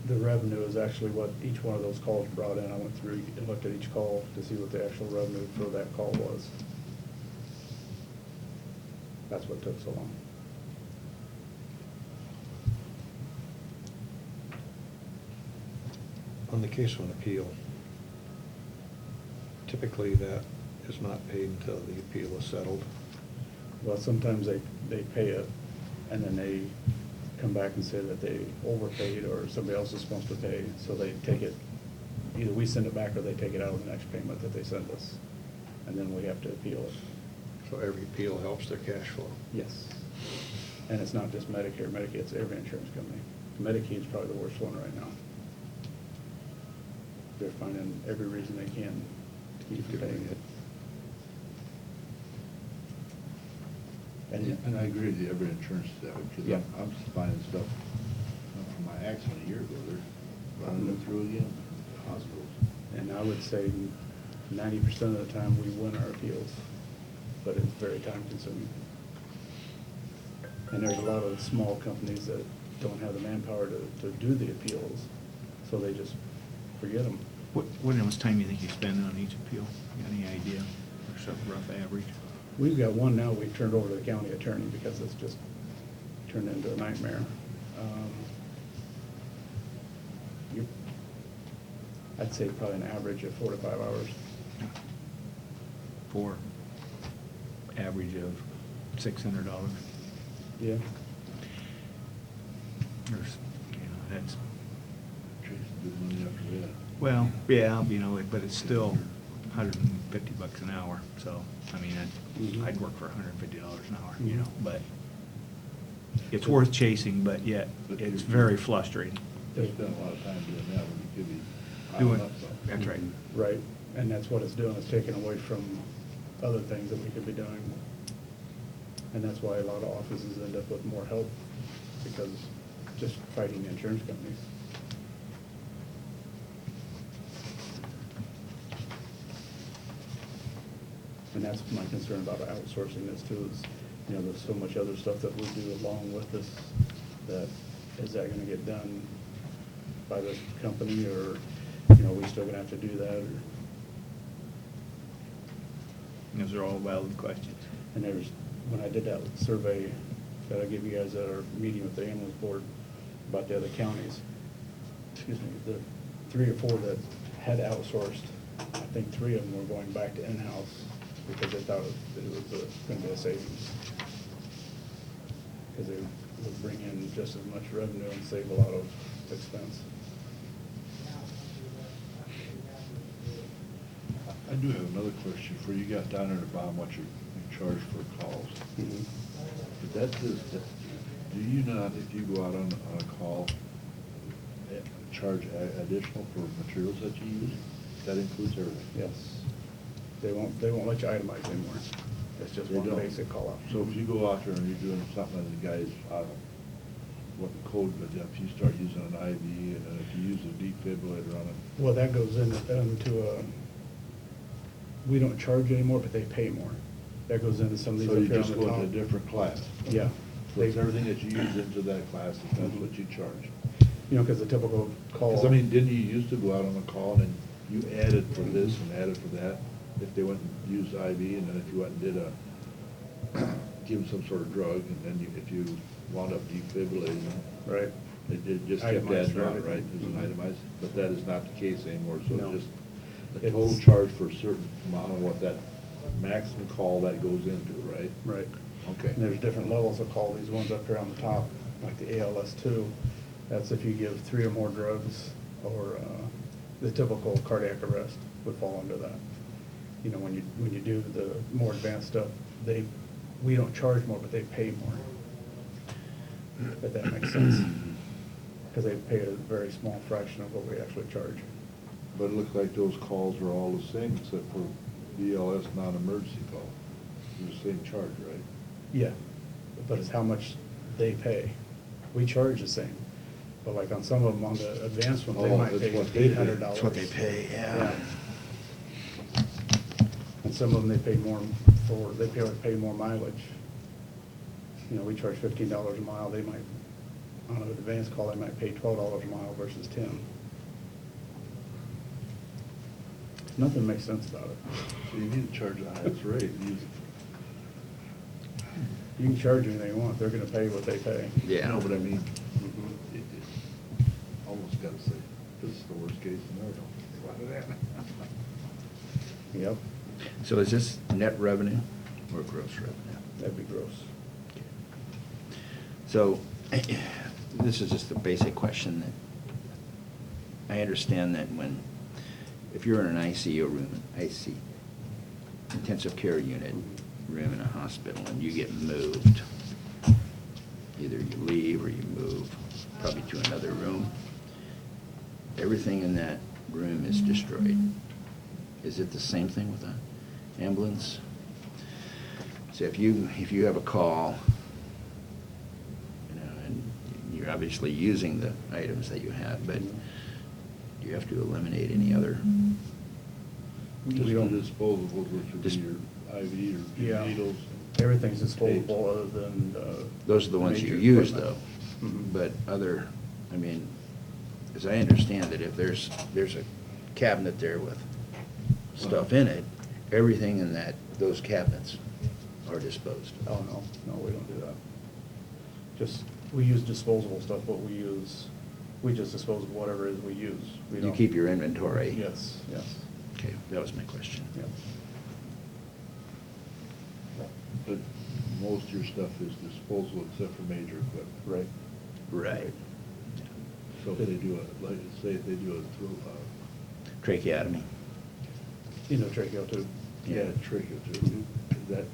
The revenue is actually what each one of those calls brought in. I went through and looked at each call to see what the actual revenue for that call was. That's what took so long. On the case of an appeal, typically that is not paid until the appeal is settled. Well, sometimes they pay it, and then they come back and say that they overpaid, or somebody else is supposed to pay, so they take it, either we send it back or they take it out of the next payment that they send us, and then we have to appeal it. So every appeal helps their cash flow. Yes. And it's not just Medicare, Medicaid, it's every insurance company. Medicaid's probably the worst one right now. They're finding every reason they can to keep paying it. And I agree with you, every insurance is that way, because Yeah. I'm just finding stuff from my accident a year ago, they're running it through again, hospitals. And I would say 90% of the time we win our appeals, but it's very time consuming. And there's a lot of small companies that don't have the manpower to do the appeals, so they just forget them. What else time do you think you spend on each appeal? You got any idea? Or some rough average? We've got one now we've turned over to the county attorney because it's just turned into a nightmare. I'd say probably an average of 4 to 5 hours. For average of $600. Yeah. There's, that's, Chase good money after that. well, yeah, but it's still $150 an hour, so, I mean, Mhm. I'd work for $150 an hour, Mhm. but it's worth chasing, but yet it's very frustrating. They spend a lot of time doing that when you could be Doing, piling up something. that's right. Right, and that's what it's doing, it's taking away from other things that we could be doing. And that's why a lot of offices end up with more help, because just fighting the insurance companies. And that's my concern about outsourcing this too, is, you know, there's so much other stuff that we do along with this, that, is that gonna get done by this company, or, you know, we still gonna have to do that, or? Those are all valid questions. And there's, when I did that survey that I gave you guys at our meeting with the ambulance board about the other counties, excuse me, the 3 or 4 that had outsourced, I think 3 of them were going back to in-house because they thought it was gonna be a savings. Because they would bring in just as much revenue and save a lot of expense. I do have another question for you. You got down there at the bottom what you charge for calls. But that does, do you not, if you go out on a call, charge additional for materials that you use? That includes everything? Yes. They won't let you itemize anymore. It's just They one don't. basic call out. So if you go out there and you're doing something and the guy's, what the code, but if you start using an IV and then if you use a defibrillator on it. Well, that goes into a, we don't charge anymore, but they pay more. That goes into some of these So up you here on just the go top. into a different class. Yeah. So it's everything that you use into that class, that's what you charge. You know, because the typical call. Because I mean, didn't you used to go out on a call and then you added for this and added for that? If they went and used IV and then if you went and did give them some sort of drug and then if you wound up defibrillating them. Right. It just kept Itemized adding for on, everything. right? It was an itemized, but that is not the case anymore, so No. it's just a It's- total charge for a certain amount of what that maximum call that goes into, right? Right. Okay. And there's different levels of call. These ones up here on the top, like the ALS2, that's if you give 3 or more drugs, or the typical cardiac arrest would fall under that. You know, when you do the more advanced stuff, we don't charge more, but they pay more. If that makes sense. Because they pay a very small fraction of what we actually charge. But it looks like those calls are all the same except for BLS non-emergency call. It's the same charge, right? Yeah, but it's how much they pay. We charge the same, but like on some of them, on the advanced ones, they Oh, might that's pay what they pay. $800. That's what they pay, yeah. And some of them, they pay more they pay more mileage. You know, we charge $15 a mile, they might, on an advanced call, they might pay $12 a mile versus 10. Nothing makes sense about it. So you need to charge the highest rate. You can charge anything you want, they're gonna pay what they pay. Yeah. No, but I mean, Mhm. almost gotta say, this is the worst case scenario. Why did that? Yep, So is this net revenue or gross revenue? that'd be gross. So, this is just a basic question that, I understand that if you're in an ICU room, intensive care unit room in a hospital, and you get moved, either you leave or you move probably to another room, everything in that room is destroyed. Is it the same thing with an ambulance? So if you have a call, and you're obviously using the items that you have, but you have to eliminate any other. Just We the don't- disposables, which would be Just- your IV or Yeah. your needles. Everything's disposable other than, Those are the ones you major use, though. equipment. Mhm. But I mean, as I understand it, if there's a cabinet there with stuff in it, everything in those cabinets are disposed of. Oh, no, we don't do that. Just, we use disposable stuff, but we just dispose of whatever it is we use. We You don't- keep your inventory? Yes, yes, Okay, that was my question. yeah. But most of your stuff is disposable except for major equipment. Right. Right. So if they do like, say if they do a throat, Tracheotomy. Endotracheal tube. yeah, trachea tube, is that,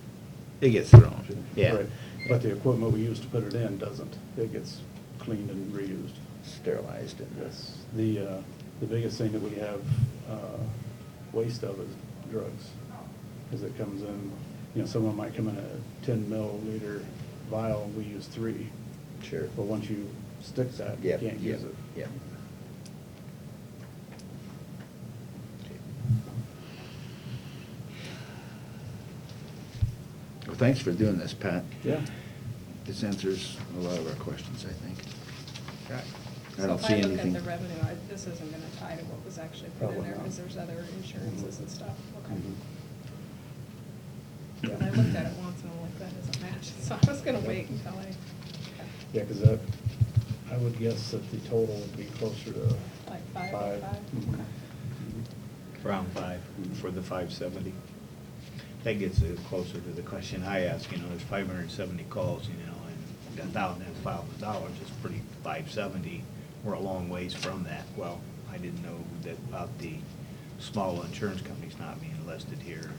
It gets thrown, yeah. Right. But the equipment we use to put it in doesn't. It gets cleaned and reused. Sterilized and Yes. The biggest thing that we have waste of is drugs. Because it comes in, someone might come in a 10 milliliter vial, we use 3. Sure. But once you stick that, you Yep, can't yep, use it. yep. Well, thanks for doing this, Pat. Yeah. This answers a lot of our questions, I think. Right. I don't So see if I anything. look at the revenue, this isn't gonna tie to what was actually put in Probably there, not. because there's other insurances and stuff, okay. Mhm. I looked at it once and I'm like, that doesn't match, so I was gonna wait until I, Yeah, because I would guess that the total would be closer to like 5, 5. 5. Mhm. Okay. Around 5 for the 570. That gets closer to the question I asked, there's 570 calls, and $1,000 is pretty 570. We're a long ways from that. Well, I didn't know that about the small insurance companies not being listed here.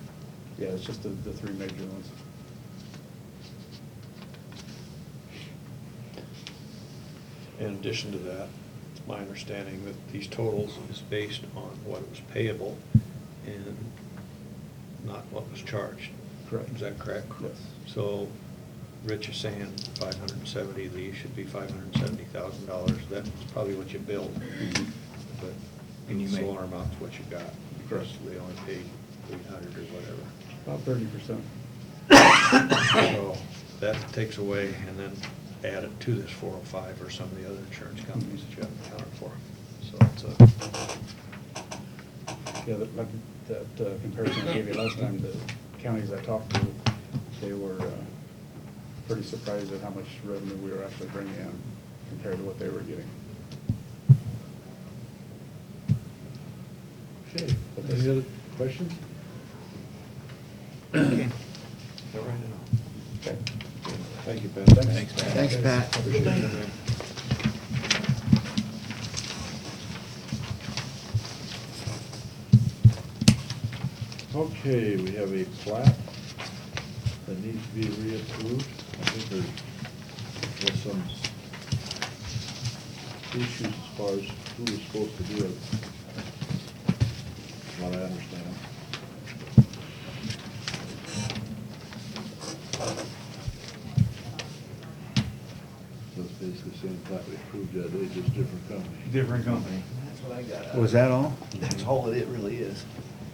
Yeah, it's just the 3 major ones. In addition to that, it's my understanding that these totals is based on what was payable and not what was charged. Correct. Is that correct? Yes. So Rich is saying 570, these should be $570,000. That's probably what you billed. But And you the may- solar amount's what you got, because they only paid 800 or whatever. About 30%. So that takes away and then add it to this 405 or some of the other insurance companies that you haven't accounted for. So it's a, Yeah, like that comparison I gave you last time, the counties I talked to, they were pretty surprised at how much revenue we were actually bringing in compared to what they were getting. Okay, any other questions? Okay. they're right now. Okay. Thank you, Pat. Thanks, Pat. Thanks, Pat. Appreciate it. Okay, we have a plat that needs to be reapproved. I think there's some issues as far as who was supposed to do it, from what I understand. So it's basically the same plat we approved the other day, just different company. Different company. That's what I got. Was that all? That's all it really is.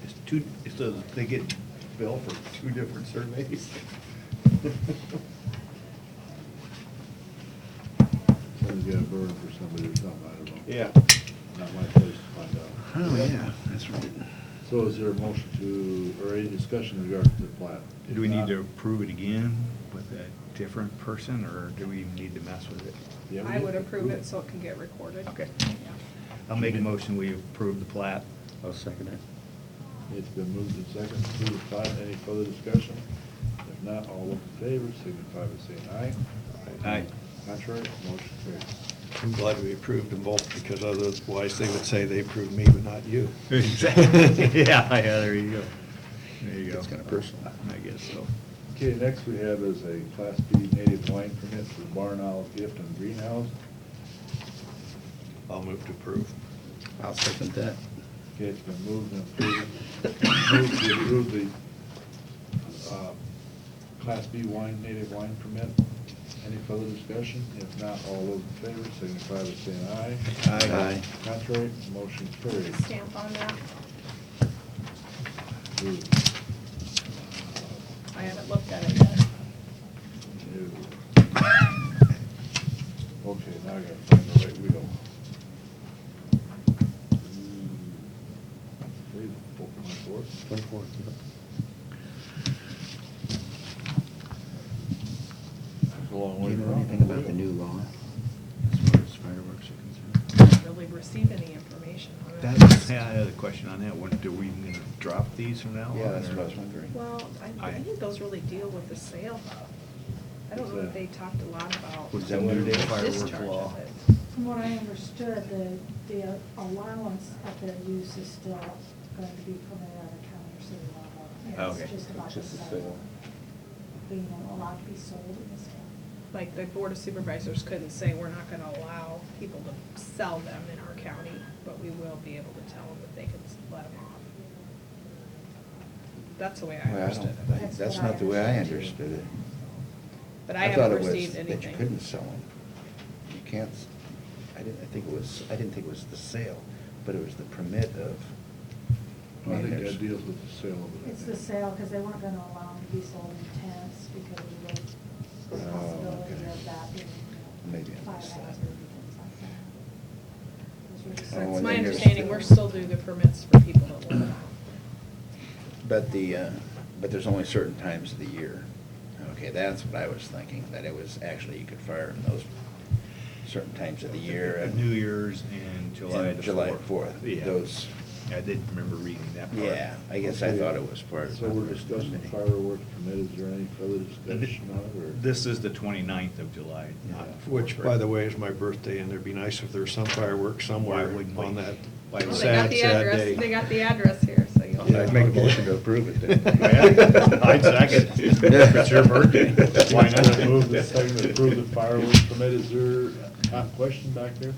It's two, so they get billed for 2 different surveys. Someone's got a burn for somebody or something, I don't know. Yeah. Not my place to find out. Oh, yeah, that's right. So is there a motion to, or any discussion in regards to the plat? Do we need to approve it again with a different person, or do we even need to mess with it? Yeah, we I need would to approve it so it can get recorded. Okay. Yeah. I'll make a motion, we approve the plat. I'll second it. It's been moved and seconded to approve the plat. Any further discussion? If not, all those in favor signify by saying aye. Aye. Contrary, motion carries. I'm glad we approved them both, because otherwise they would say they approved me but not you. Exactly. Yeah, there you go. There you go. It's kinda personal. I guess so. Okay, next we have is a Class B native wine permit for Barn Owl Gift and Greenhouse. I'll move to approve. I'll second that. Okay, it's been moved and approved. Moved to approve the Class B native wine permit. Any further discussion? If not, all those in favor signify by saying aye. Aye. Contrary, motion carries. Stamp on that. Approved. I haven't looked at it yet. Okay, now I gotta find the right wheel. Please, open my door. 24. That's a long Do way you know around. anything about the new law as far as fireworks are concerned? I didn't really receive any information on it. That's, yeah, I had a question on that. What, do we even gonna drop these from now on? Yeah, that's what I or- was wondering. Well, I think those really deal with the sale hub. I don't know if they talked a lot about. Was that what it is, the firework discharge law? of it. From what I understood, the allowance at their use is still going to be permitted at a county or city level. Okay. It's just about the Just the sale sale. being allowed to be sold in this county. like the Board of Supervisors couldn't say, we're not gonna allow people to sell them in our county, but we will be able to tell them that they can let them off. That's the way I Well, I understood don't, it. that's not the way I understood it. But I thought haven't it was received that you anything. couldn't sell them. You can't, I didn't think it was the sale, but it was the permit of. I think there's- that deals with the sale of it. It's the sale, because they weren't gonna allow them to be sold in tents because of the Oh, possibility okay. of that being, Maybe I fire missed that. hazard and things like that. Those were just- So Oh, it's and my then there's understanding, the- we're still doing the permits for people that let them off. But there's only certain times of the year. Okay, that's what I was thinking, that it was actually, you could fire in those certain times of the year. New Year's and July And the 4th. July 4th, Yeah. those, I did remember reading that part. yeah, I guess I Okay. thought it was part of. So we're discussing the fireworks permit, is there any further discussion on it, or? This is the 29th of July, not. Yeah. Which, by the way, is my birthday, and it'd be nice if there was some fireworks somewhere Why wouldn't we? on that Why Well, would- they got sad, the sad address, day. they got the address here, so you'll. Yeah. I'd make a motion to approve it then. I'd second. If it's your birthday, why It's been not? moved and seconded to approve the fireworks permit, is there a question back there?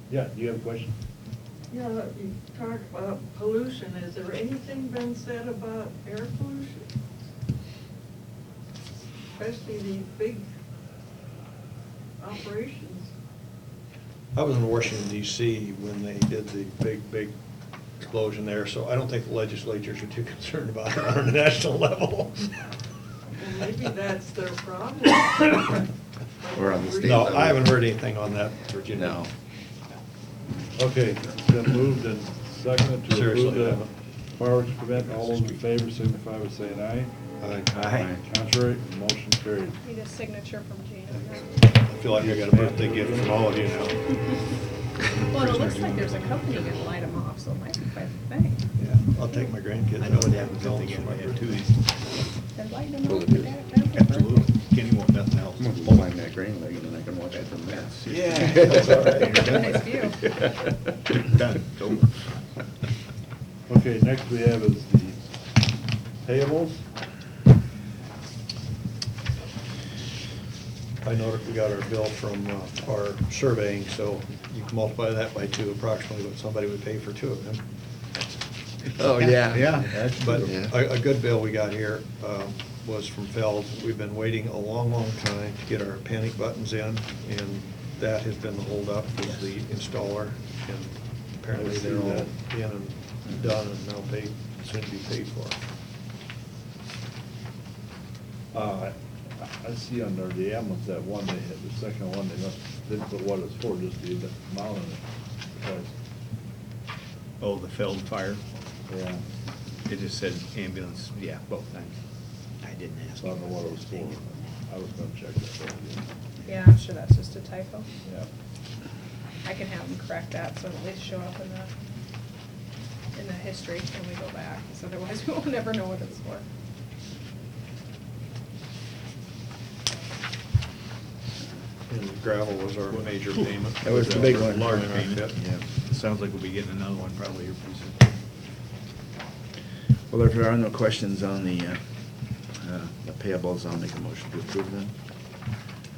Yeah, do you have a question? Yeah, you talked about pollution. Has there anything been said about air pollution? Especially these big operations. I was in Washington DC when they did the big explosion there, so I don't think the legislatures are too concerned about it on a national level. Well, maybe that's their problem. Or on the state No, level. I haven't heard anything on that, Virginia. No. Okay, it's been moved and seconded to Seriously, approve the haven't. fireworks permit. All those in favor signify by saying aye. Aye. Contrary, motion carried. Need a signature from Gina. I feel like I got a birthday gift from all of you now. Well, it looks like there's a company gonna light them off, so it might be quite a thing. Yeah, I'll take my grandkids. I know out what and happens tell if they them get, I some had two of birthday. these. They're lighting them Pull off the for pin. that. Absolutely. Kenny want nothing else. I'm gonna pull my grain leg and then I can watch it from there. Yeah, that's all right. You're done. Nice view. Done, it's over. Okay, next we have is the payables. I noticed we got our bill from our surveying, so you can multiply that by 2, approximately what somebody would pay for 2 of them. Oh, yeah. Yeah. But Yeah. a good bill we got here was from Feld. We've been waiting a long time to get our panic buttons in, and that has been the holdup with the installer. And apparently I see they're all that. in and done and now paid, soon to be paid for. I see under the ambulance that one, they hit, the second one, they must, didn't put what it's for, just the amount of it. Price. Oh, the Feld fire? Yeah, It just said ambulance, yeah, both times. I didn't ask. so I don't know what it was for. I was gonna check that. Yeah, I'm sure that's just a typo. Yeah. I can have them correct that, so at least show up in the history when we go back, because otherwise we will never know what it's for. And gravel was our major payment. That was the big one. Large Our payment. pit. Yeah. Sounds like we'll be getting another one probably here pretty soon. Well, if there are no questions on the payables, I'll make a motion to approve them.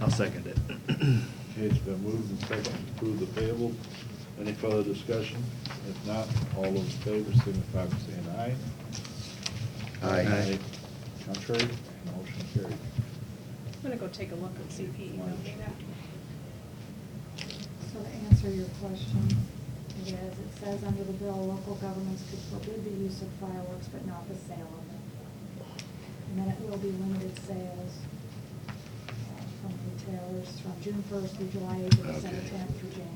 I'll second it. Okay, it's been moved and seconded to approve the payable. Any further discussion? If not, all those in favor signify by saying aye. Aye. Contrary, motion carried. I'm gonna go take a look and see if he emailed me that. So to answer your question, it is, it says under the bill, local governments could forbid the use of fireworks, but not the sale of them. And then it will be limited sales from retailers from June 1st through July 8th, and December Okay. 10th through January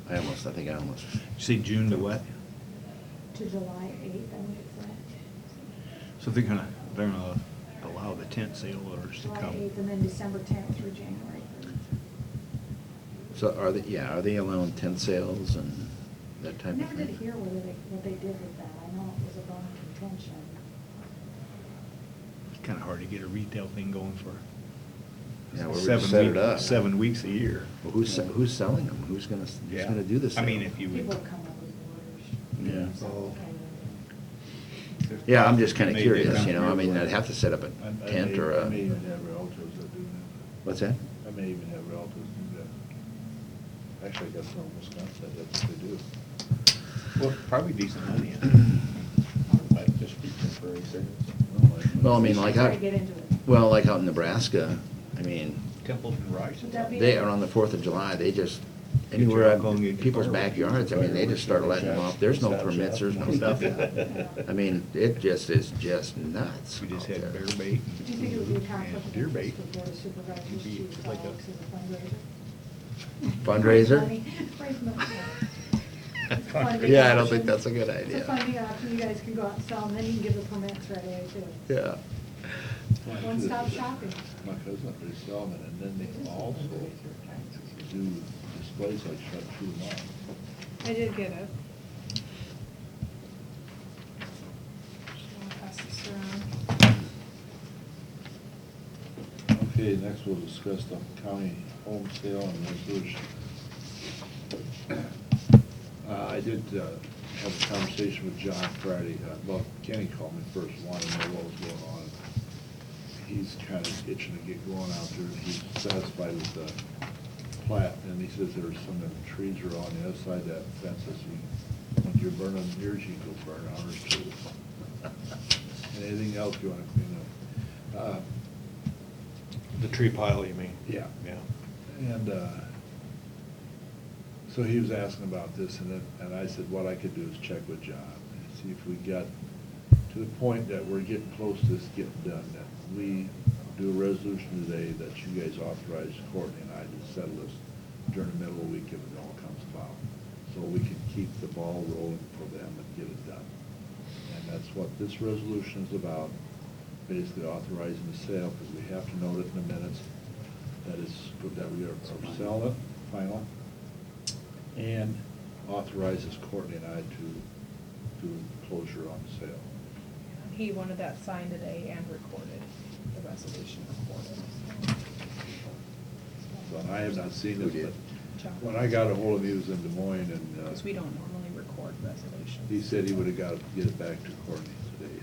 I think I almost. See, June to what? 3rd. To July 8th, I think it said. So they're gonna allow the tent sale orders to July come. 8th, and then December 10th through January 3rd. So are they allowing tent sales and that I type of never thing? did hear what they did with that. I know it was a bone of contention. It's kinda hard to get a retail thing going for Yeah, where would you set it up? 7 weeks a year. Well, who's selling them? Who's gonna do this? I mean, if you People would, come up with orders. Yeah. So, Oh. so Yeah, I'm just kinda Made curious, different. you know, I mean, I'd have to set up a tent or I may a, even have relatives that do that. what's that? I may even have relatives do that. Actually, I got some in Wisconsin, that's what they do. Well, probably decent money in it. Might just be temporary service. Well, I mean, like Try out, to get into it. well, like out in Nebraska, I mean, Templeton Rice. Would that be- they are on the 4th of July, they just, Get your anywhere, alcohol and get your people's fireworks. backyards, I mean, they just start letting them off, there's no permits, there's no nothing. I mean, it just is just nuts. We just out had there. bear bait. Do you think it would be a conflict of Deer interest bait. for Board of Supervisors It'd to be use like a- fireworks as a fundraiser? Fundraiser? Raise money. Raise money. It's a funding Yeah, I don't option. think that's a good It's a idea. funding option, you guys can go out and sell them, then you can give the permits right away too. Yeah. One-stop shopping. My cousin, they sell them, and then they also do displays like shut shoot 'em off. I did get it. I'll pass this around. Okay, next we'll discuss the county home sale and resolution. I did have a conversation with John Friday. Well, Kenny called me first, wanted to know what was going on. He's kind of itching to get going out there. He's satisfied with the plat, and he says there's some of the trees are on the other side of that fence. I said, when you're burning yours, you go burn ours too. And anything else you want to clean up? The tree pile, you mean? Yeah. Yeah. And so he was asking about this, and I said what I could do is check with John and see if we got to the point that we're getting close to this getting done, that we do a resolution today that you guys authorize Courtney and I to settle this during the middle of the week if it all comes about, so we can keep the ball rolling for them and get it done. And that's what this resolution is about, basically authorizing the sale, because we have to note it in the minutes that we are selling it, final, and authorizes Courtney and I to do closure on the sale. He wanted that signed today and recorded, the resolution recorded. So, and I have not seen Who this, did? John. but when I got a hold of him, he was in Des Moines, Because and we don't normally record resolutions. he said he would've got to get it back to Courtney today.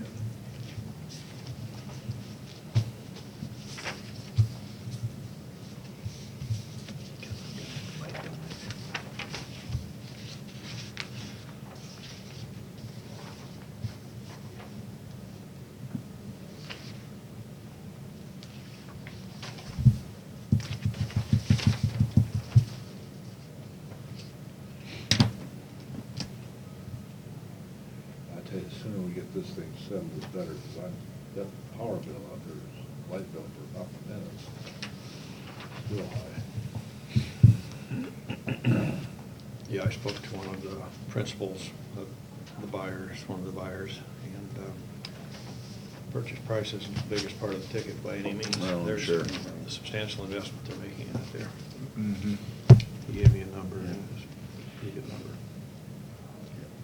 I tell you, the sooner we get this thing settled, the better, because that power bill out there is, light bill for about a minute, still high. Yeah, I spoke to one of the principals of the buyers, one of the buyers, and purchase price isn't the biggest part of the ticket by any means. Well, There's sure. a substantial investment they're making out there. Mm-hmm. He gave me a number, and it was a pretty good number.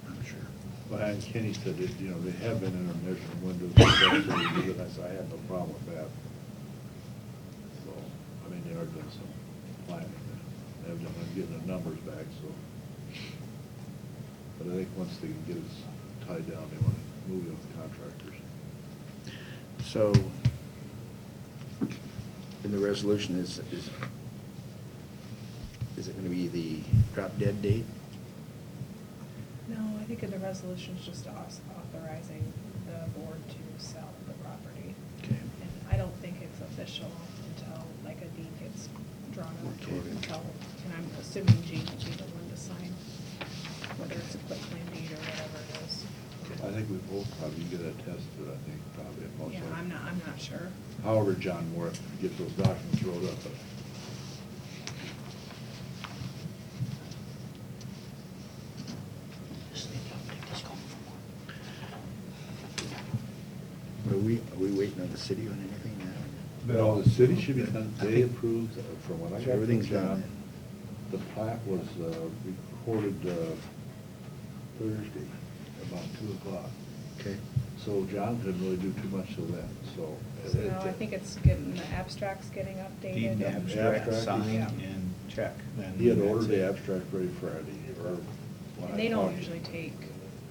I'm sure. Behind Kenny said that, you know, they have been in our measuring windows, and stuff, so they do it. I said, I have no problem with that. So, I mean, they are doing some planning, they have been getting the numbers back, so. But I think once they can get us tied down, they want to move in with contractors. So, in the resolution, is it gonna be the drop dead date? No, I think in the resolution's just us authorizing the board to sell the property. Okay. And I don't think it's official until, like, a deed gets drawn up, Okay. and I'm assuming Jean will be the one to sign, whether it's a quitclaim deed or whatever it is. I think we both probably get attested, I think, probably at most. Yeah, I'm not sure. However, John Moore, get those documents wrote up, but. Are we waiting on the city on anything now? No, the city should be done, they approved, from what I So got from everything's John, done the plat was recorded Thursday, about 2:00. Okay. So John couldn't really do too much till then, so. No, I think it's getting, the abstract's getting updated. Deed and- abstract, abstract, sign, yeah. and check. Then He had that's ordered the it. abstract ready Friday, or when And I they don't talked to usually him. take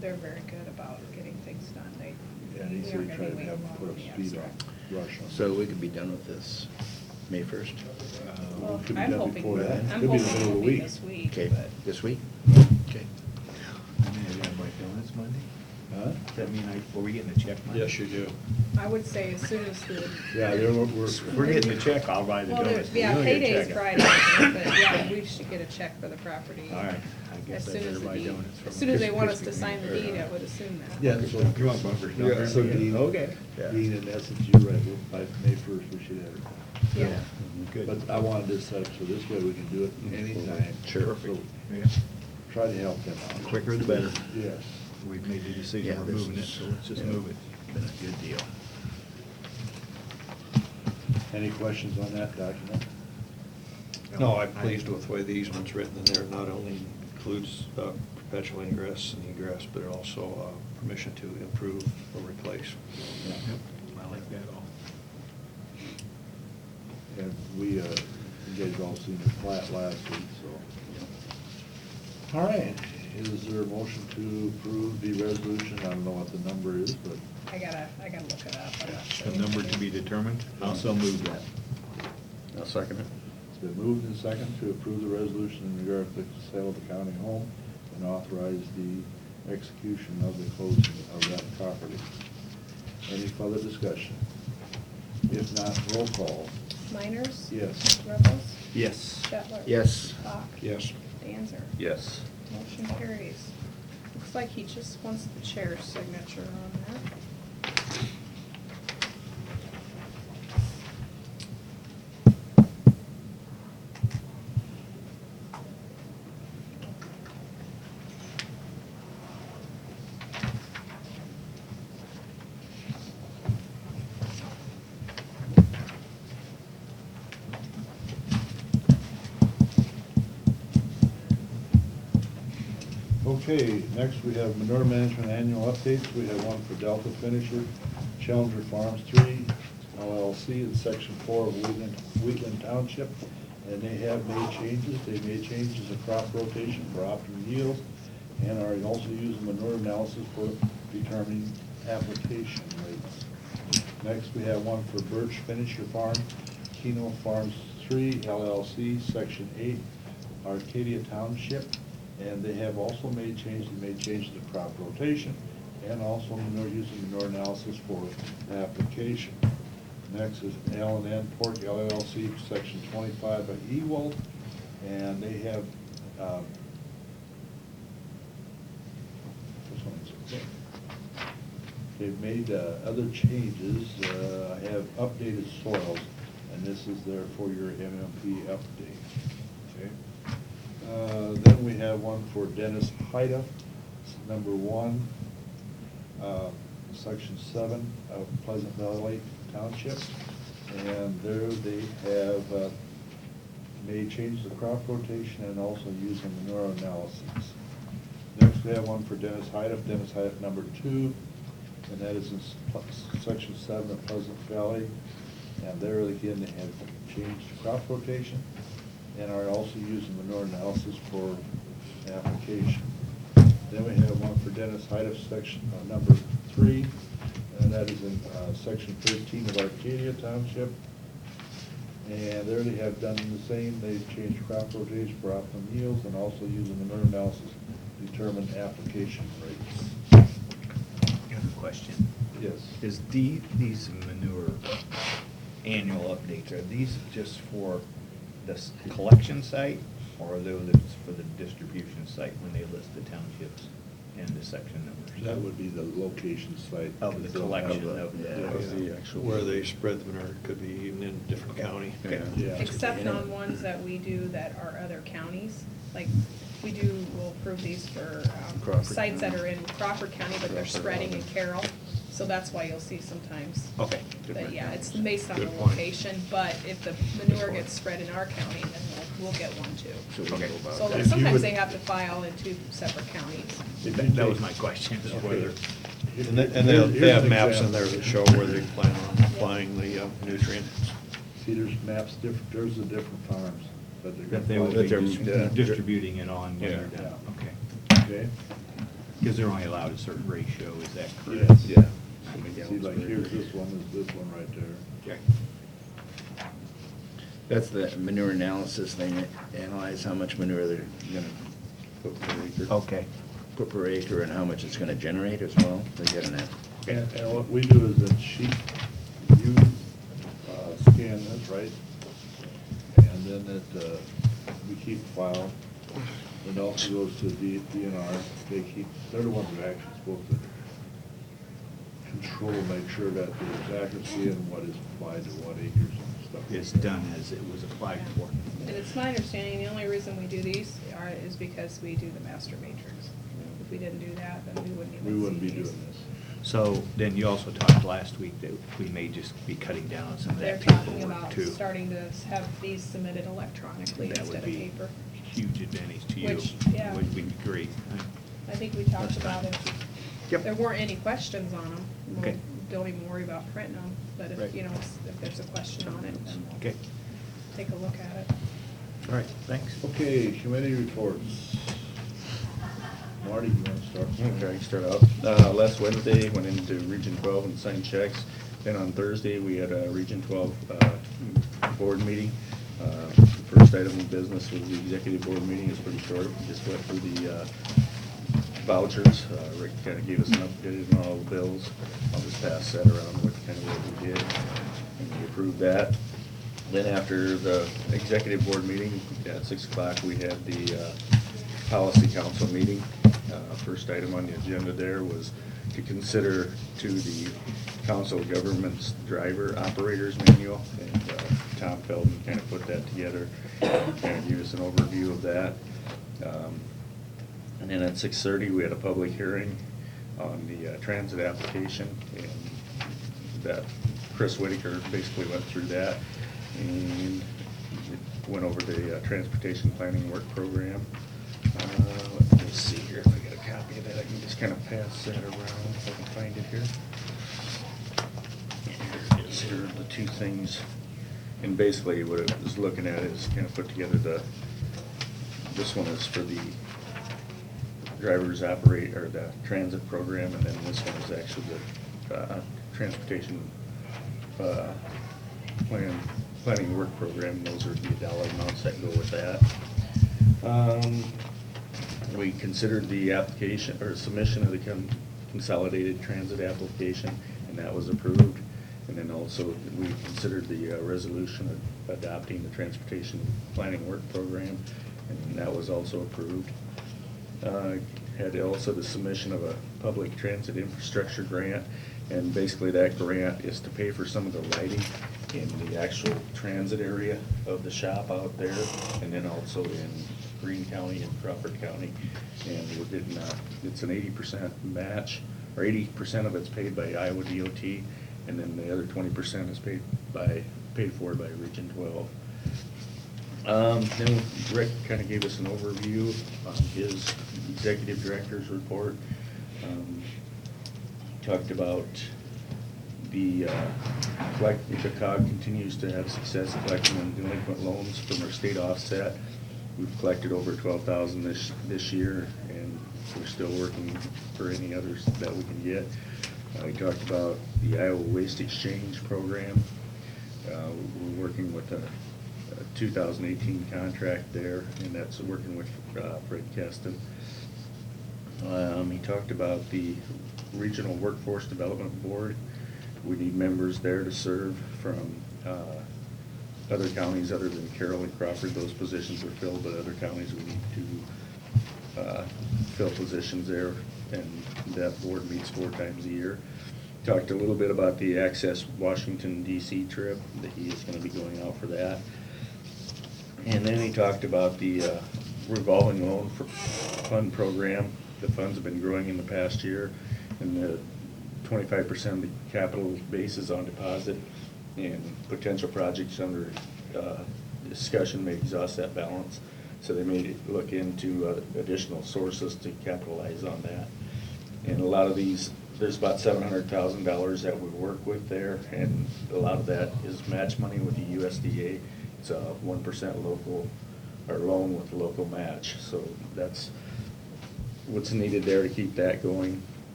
they're very good about getting things done. They, Yeah, and he we said aren't he gonna tried be to have waiting him long put on a the speed abstract. rush on. So we could be done with this May 1st? Well, Could be I'm done hoping, before that. I'm Could be the hoping middle of it'll the be week. this week, Okay, but. this week? Okay. I mean, I gotta buy donuts Monday? Huh? Does that mean were we getting a check Monday? Yes, you do. I would say as soon as the, Yeah, we're. If we're getting a check, I'll buy the well, donuts. yeah, You'll get a payday's check. Friday, but yeah, we should get a check for the property. All right, I As guess I soon better as the buy deed, donuts from as soon as they want us Krispy to sign the Kreme. deed, I would assume that. Yeah, so. You want bumpers, don't Yeah, you? so Dean. Okay. Dean, in essence, you're right, by May 1st, we should have it. Yeah. Good. But I wanted this set up so this way we can do it anytime. Sure. So Yeah. try to help them out. Quicker the better. Yes. We've made the Yeah, decision, we're this moving it, is- so let's just yeah, move it. Been a good deal. Any questions on that document? No, I'm pleased with the way the easement's written in there. It not only includes perpetual ingress and egress, but it also permission to improve or replace. Yep, I like that all. And we, you guys all seen the plat last week, so. All right, is there a motion to approve the resolution? I don't know what the number is, but I gotta look it up. I'm not sure. The number to be determined? I'll so move that. I'll second it. it's been moved and second to approve the resolution in regard to the sale of the county home and authorize the execution of the closing of that property. Any further discussion? If not, roll call. Miners? Yes. Rebels? Yes. Shetler? Yes. Bach? Yes. Danzer? Yes. Motion carries. Looks like he just wants the chair's signature on that. Okay, next we have manure management annual updates. We have one for Delta Finisher, Challenger Farms 3, LLC in Section 4 of Wheatland Township. And they have made changes. They made changes in crop rotation for optimum yields and are also using manure analysis for determining application rates. Next, we have one for Birch Finisher Farm, Keno Farms 3, LLC, Section 8, Arcadia Township. And they have also made changes to crop rotation and also using manure analysis for application. Next is L&N Pork LLC, Section 25 by Ewald, and they have, this one's okay. They've made other changes. I have updated soils, and this is there for your MMP update. Okay. Then we have one for Dennis Haida, number 1, Section 7 of Pleasant Valley Township. And there they have made changes to crop rotation and also using manure analysis. Next, we have one for Dennis Haida, number 2, and that is in Section 7 of Pleasant Valley. And there again, they have changed crop rotation and are also using manure analysis for application. Then we have one for Dennis Haida, section number 3, and that is in Section 13 of Arcadia Township. And there they have done the same. They've changed crop rotation for optimum yields and also using manure analysis to determine application rates. I have a question. Yes. Is these manure annual updates, are these just for the collection site, or are those for the distribution site when they list the townships and the section numbers? That would be the location site. Of the collection of Yeah. the. Where they spread the manure, could be even in a different county. Okay. Yeah. Except on ones that we do that are other counties, like, we'll approve these for Crawford sites that County. are in Crawford County, but they're spreading in Carroll, so that's why you'll see sometimes. Okay. But yeah, it's based on the Good point. location, but if the manure gets spread in our county, then we'll get one too. So we can Okay. go about So that. If you sometimes would- they have to file in 2 separate counties. If you That was take- my question, is Okay. whether, And they have maps in there that show where they plan on applying the nutrients. See, there's maps, there's the different farms, but they're. that they will gonna be apply- they're- distributing it on when Yeah. they're done. Yeah. Okay. Okay. Because they're only allowed a certain ratio, is that correct? Yes. Yeah. See, like, here's this one, is this one right there. Okay. That's the manure analysis thing, analyze how much manure they're gonna Put per acre. Okay. put per acre and how much it's gonna generate as well. They get an app. And what we do is that sheet, you scan this, right? And then we keep a file. It also goes to DNR. They're the ones that are actually supposed to control, make sure that there's accuracy in what is applied to what acres and stuff. It's done as it was applied for. And it's my understanding, the only reason we do these is because we do the master matrix. If we didn't do that, then we wouldn't even see We wouldn't be these. doing this. So then you also talked last week that we may just be cutting down on some of They're that talking paperwork about too. starting to have these submitted electronically That instead would of be paper. huge advantage to you. Which, yeah. Would be great. I think we talked That's about fine. it. Yep. There weren't any questions on them. Okay. Don't even worry about printing them, but Right. if, you know, if there's a question on it, then we'll Okay. take a look at it. All right, thanks. Okay, committee reports. Marty, you want to start? Okay, I can start out. Last Wednesday, went into Region 12 and signed checks. Then on Thursday, we had a Region 12 board meeting. The first item of business was the executive board meeting. It's pretty short. We just went through the vouchers. Rick kind of gave us an update on all the bills. I'll just pass that around with kind of what we did. And we approved that. Then after the executive board meeting at 6 o'clock, we had the policy council meeting. First item on the agenda there was to consider to the council government's driver operators manual. And Tom Feldman kind of put that together, kind of give us an overview of that. And then at 6:30, we had a public hearing on the transit application, and that Chris Whitaker basically went through that and went over the transportation planning work program. Let me see here if I get a copy of that. I can just kind of pass that around if I can find it here. Here it is. Here are the two things. And basically what it was looking at is kind of put together this one is for the drivers operate, or the transit program, and then this one is actually the transportation planning work program. Those are the dollar amounts that go with that. We considered the application, or submission of the consolidated transit application, and that was approved. And then also, we considered the resolution of adopting the transportation planning work program, and that was also approved. Had also the submission of a public transit infrastructure grant, and basically that grant is to pay for some of the lighting in the actual transit area of the shop out there, and then also in Greene County and Crawford County. And we're getting, it's an 80% match, or 80% of it's paid by Iowa DOT, and then the other 20% is paid for by Region 12. Then Rick kind of gave us an overview on his executive director's report. Talked about the COG continues to have success collecting on delinquent loans from our state offset. We've collected over 12,000 this year, and we're still working for any others that we can get. We talked about the Iowa Waste Exchange program. We're working with a 2018 contract there, and that's working with Fred Keston. He talked about the Regional Workforce Development Board. We need members there to serve from other counties other than Carroll and Crawford. Those positions are filled, but other counties we need to fill positions there, and that board meets 4 times a year. Talked a little bit about the Access Washington DC trip, that he is going to be going out for that. And then he talked about the revolving loan fund program. The funds have been growing in the past year, and the 25% of the capital base is on deposit, and potential projects under discussion may exhaust that balance. So they may look into additional sources to capitalize on that. And a lot of these, there's about $700,000 that we work with there, and a lot of that is match money with the USDA. It's a 1% local, or loan with the local match. So that's what's needed there to keep that going.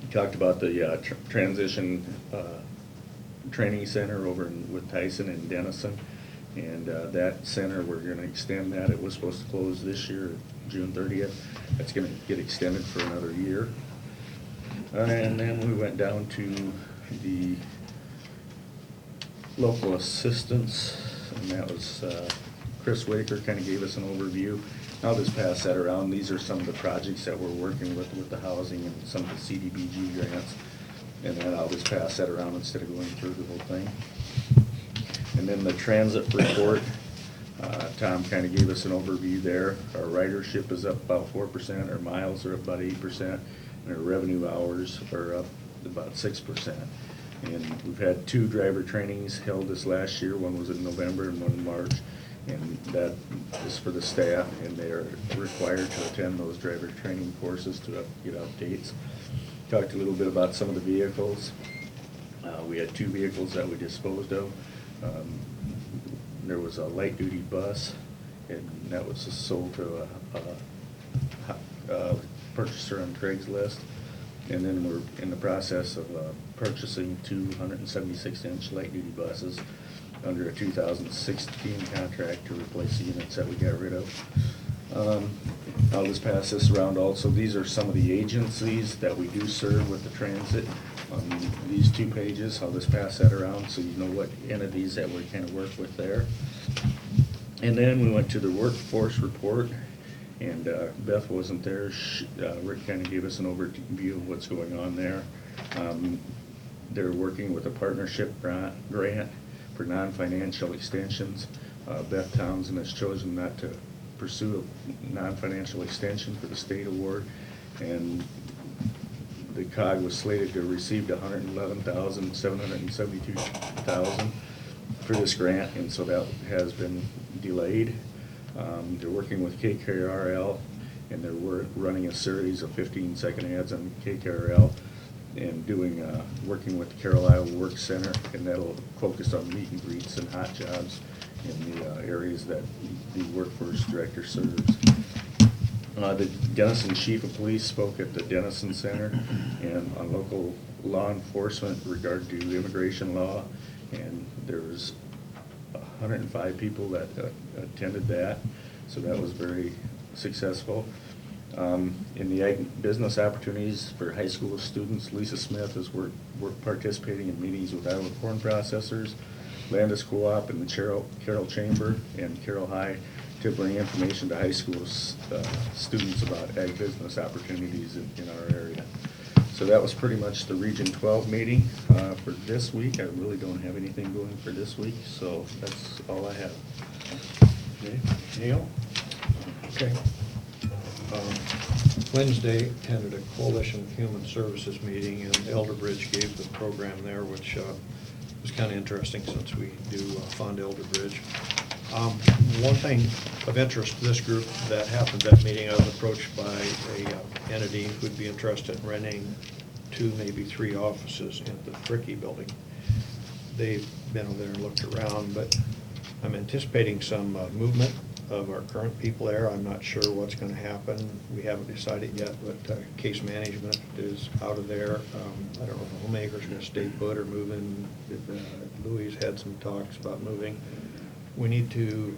We talked about the transition training center over with Tyson and Denison. And that center, we're gonna extend that. It was supposed to close this year, June 30th. That's gonna get extended for another year. And then we went down to the local assistance, and that was Chris Waker kind of gave us an overview. I'll just pass that around. These are some of the projects that we're working with the housing and some of the CDBG grants. And then I'll just pass that around instead of going through the whole thing. And then the transit report, Tom kind of gave us an overview there. Our ridership is up about 4%, our miles are up about 8%, and our revenue hours are up about 6%. And we've had 2 driver trainings held this last year. One was in November and one in March. And that is for the staff, and they are required to attend those driver training courses to get updates. Talked a little bit about some of the vehicles. We had 2 vehicles that we disposed of. There was a light-duty bus, and that was sold to a purchaser on Craigslist. And then we're in the process of purchasing 2 176-inch light-duty buses under a 2016 contract to replace the units that we got rid of. I'll just pass this around also. These are some of the agencies that we do serve with the transit on these 2 pages. I'll just pass that around so you know what entities that we kind of work with there. And then we went to the workforce report, and Beth wasn't there. Rick kind of gave us an overview of what's going on there. They're working with a partnership grant for non-financial extensions. Beth Townsend has chosen not to pursue a non-financial extension for the state award, and the COG was slated to receive $111,772 for this grant, and so that has been delayed. They're working with KKRL, and they're running a series of 15-second ads on KKRL, and doing working with the Carroll Iowa Work Center, and that'll focus on meet and greets and hot jobs in the areas that the workforce director serves. The Denison Chief of Police spoke at the Denison Center and on local law enforcement regard to immigration law, and there was 105 people that attended that, so that was very successful. In the business opportunities for high school students, Lisa Smith is participating in meetings with Iowa corn processors, Landis Co-op, and the Carroll Chamber and Carroll High to bring information to high school students about ag business opportunities in our area. So that was pretty much the Region 12 meeting for this week. I really don't have anything going for this week, so that's all I have. Okay, Neil? Okay. Wednesday attended a Coalition of Human Services meeting, and Elder Bridge gave the program there, which was kind of interesting since we do fund Elder Bridge. One thing of interest to this group that happened at that meeting, I was approached by a entity who'd be interested in renting 2, maybe 3 offices in the Fricky building. They've been over there and looked around, but I'm anticipating some movement of our current people there. I'm not sure what's going to happen. We haven't decided yet, but case management is out of there. I don't know if the homemaker's going to stay put or move in. Louis had some talks about moving. We need to,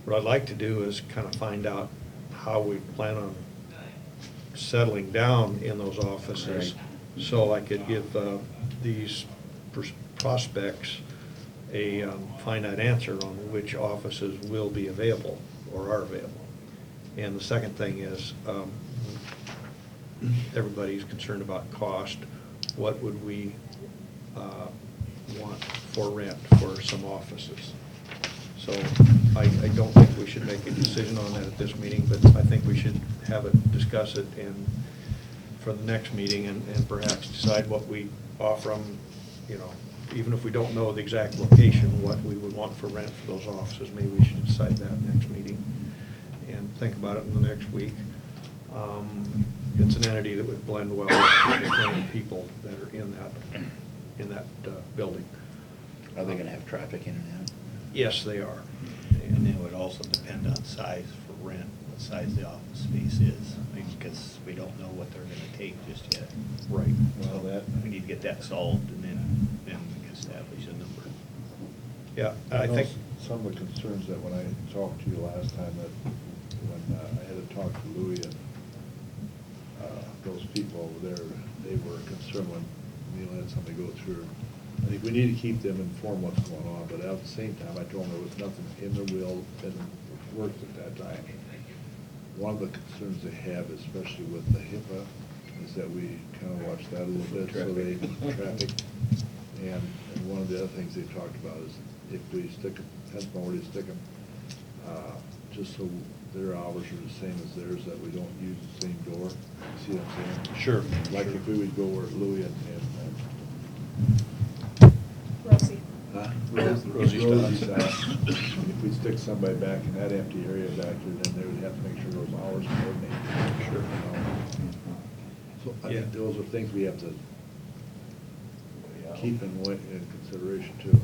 what I'd like to do is kind of find out how we plan on settling down in those offices, so I could give these prospects a finite answer on which offices will be available or are available. And the second thing is, everybody's concerned about cost. What would we want for rent for some offices? So I don't think we should make a decision on that at this meeting, but I think we should have it, discuss it, and for the next meeting, and perhaps decide what we offer them, even if we don't know the exact location, what we would want for rent for those offices. Maybe we should decide that next meeting and think about it in the next week. It's an entity that would blend well with the 20 people that are in that building. Are they gonna have traffic in and out? Yes, they are. And it would also depend on size for rent. what size the office space is, because we don't know what they're gonna take just yet. Right. Well, that, We need to get that solved and then we can establish a number. Yeah, I know think, some of the concerns that when I talked to you last time, that when I had to talk to Louis and those people over there, they were concerned when Neil had somebody go through. I think we need to keep them informed what's going on, but at the same time, I told them there was nothing in the will that worked at that time. One of the concerns they have, especially with the HIPAA, is that we kind of watch that a little bit, so they, traffic. And one of the other things they talked about is if we stick them, depends on where you stick them, just so their hours are the same as theirs, that we don't use the same door. See what I'm saying? Sure. Like sure. if we would go where Louis and Rosie. Rosie's Rosie's does. at, if we stick somebody back in that empty area back there, then they would have to make sure those hours coordinate. Sure. So I Yeah. think those are things we have to keep in consideration too.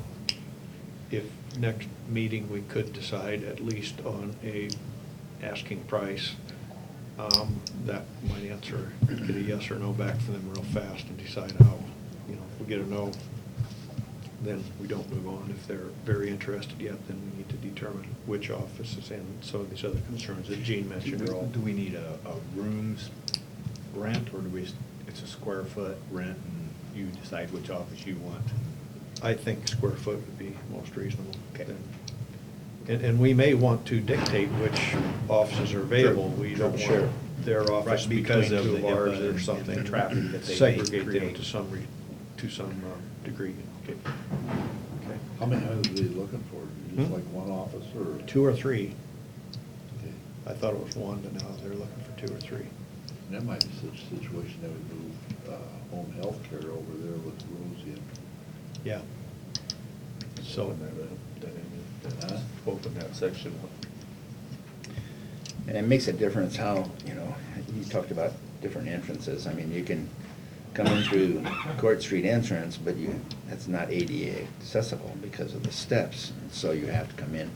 If next meeting, we could decide at least on a asking price, that might answer, get a yes or no back from them real fast and decide how, if we get a no, then we don't move on. If they're very interested yet, then we need to determine which offices and some of these other concerns that Gene mentioned are all. Do we need a rooms rent, or it's a square foot rent and you decide which office you want? I think square foot would be most reasonable. Okay. And we may want to dictate which offices are available. We don't Sure. want their office Right, because between of two the of ours HIPAA or and something. the traffic that they may Segregate them create. to some degree. Okay. Okay. How many are they looking for? Just Hmm? like one office or? 2 or 3. Okay. I thought it was 1, but now they're looking for 2 or 3. And that might be such a situation that would move home health care over there with Rosie and. Yeah. So, Huh? Open that section up. And it makes a difference how, you talked about different entrances. I mean, you can come in through Court Street entrance, but that's not ADA accessible because of the steps. So you have to come in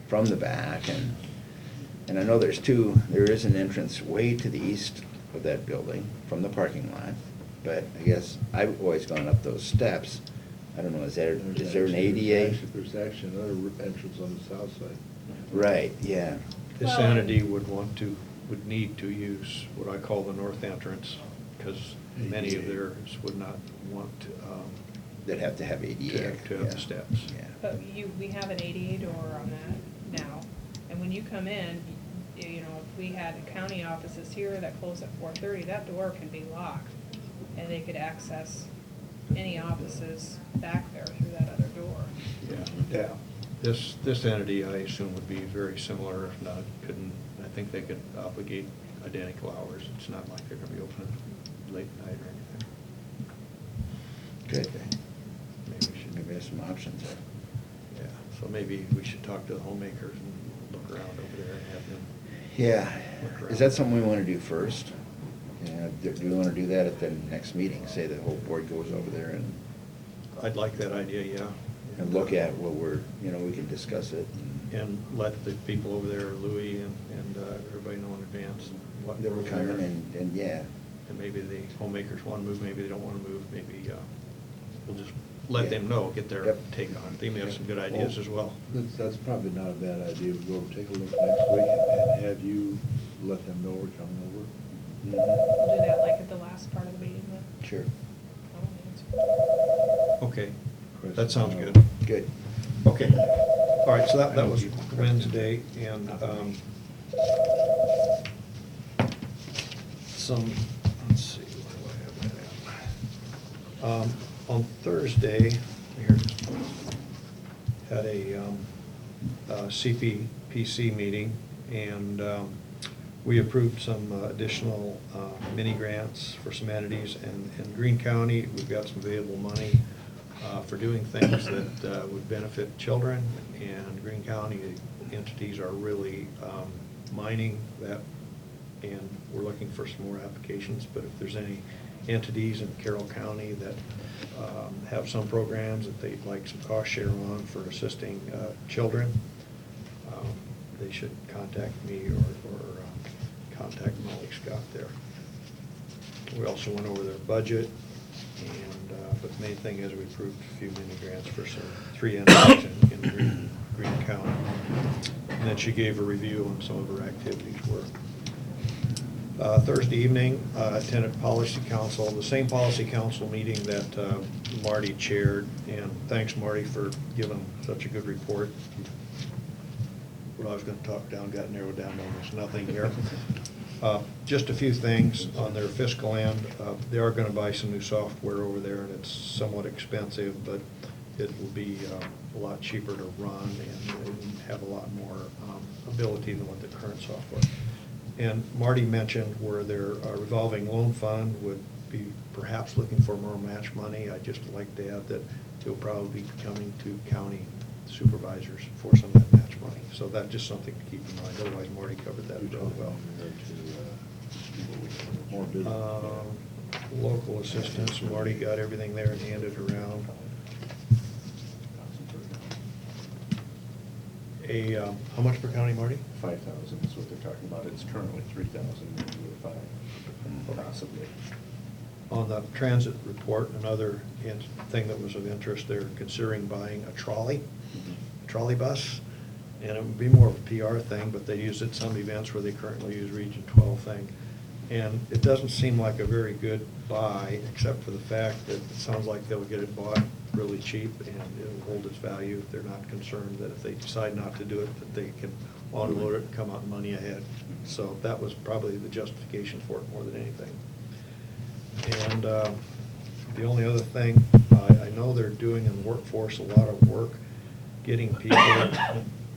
from the back, and I know there is an entrance way to the east of that building from the parking lot, but I guess I've always gone up those steps. I don't know, is there an ADA? There's actually another entrance on the south side. Right, yeah. this Well, entity would need to use what I call the north entrance, because many of theirs would not want They'd have to have ADA. to have the steps. Yeah. But we have an ADA door on that now, and when you come in, if we had county offices here that close at 4:30, that door can be locked, and they could access any offices back there through that other door. Yeah. This entity, I assume, would be very similar, if not, I think they could obligate identical hours. It's not like they're gonna be open late night or anything. Good. Maybe we should, Maybe there's some options there. yeah, so maybe we should talk to the homemakers and look around over there and have them. Yeah. Look around. Is that something we want to do first? Do we want to do that at the next meeting? Say the whole board goes over there I'd like that idea, yeah. and look at what we can discuss it. And let the people over there, Louis and everybody know in advance what. That we're coming and yeah. And maybe the homemakers want to move, maybe they don't want to move, maybe we'll just let Yeah. them know, get their Yep. take on it. They may have some good ideas as well. That's probably not a bad idea. We go over, take a look next week and have you let them know we're coming over. We'll do that like at the last part of the meeting then. Sure. I won't answer. Okay, that sounds good. Good. Okay, all right, so that was Wednesday, and let's see, where do I have that at? On Thursday, here, had a CPPC meeting, and we approved some additional mini grants for some entities, and in Greene County, we've got some available money for doing things that would benefit children, and Greene County entities are really mining that, and we're looking for some more applications. But if there's any entities in Carroll County that have some programs that they'd like some cost share on for assisting children, they should contact me or contact Molly Scott there. We also went over their budget, and, but the main thing is we approved a few mini grants for some 3 entities in Green County. And then she gave a review on some of her activities were. Thursday evening, attended Policy Council, the same Policy Council meeting that Marty chaired, and thanks, Marty, for giving such a good report. What I was going to talk down got narrowed down to almost nothing here. Just a few things on their fiscal end. They are going to buy some new software over there, and it's somewhat expensive, but it will be a lot cheaper to run and have a lot more ability than what the current software. And Marty mentioned where their revolving loan fund would be perhaps looking for more match money. I'd just like to add that it'll probably be coming to county supervisors for some of that match money. So that's just something to keep in mind. Otherwise, Marty covered that really well. More business. Local assistance, Marty got everything there and handed around. How much per county, Marty? 5,000 is what they're talking about. It's currently 3,000, maybe with 5, possibly. On the transit report, another thing that was of interest, they're considering buying a trolley bus, and it would be more of a PR thing, but they use it at some events where they currently use Region 12 thing. And it doesn't seem like a very good buy, except for the fact that it sounds like they'll get it bought really cheap and it'll hold its value. They're not concerned that if they decide not to do it, that they can unload it and come out money ahead. So that was probably the justification for it more than anything. And the only other thing, I know they're doing in the workforce a lot of work getting people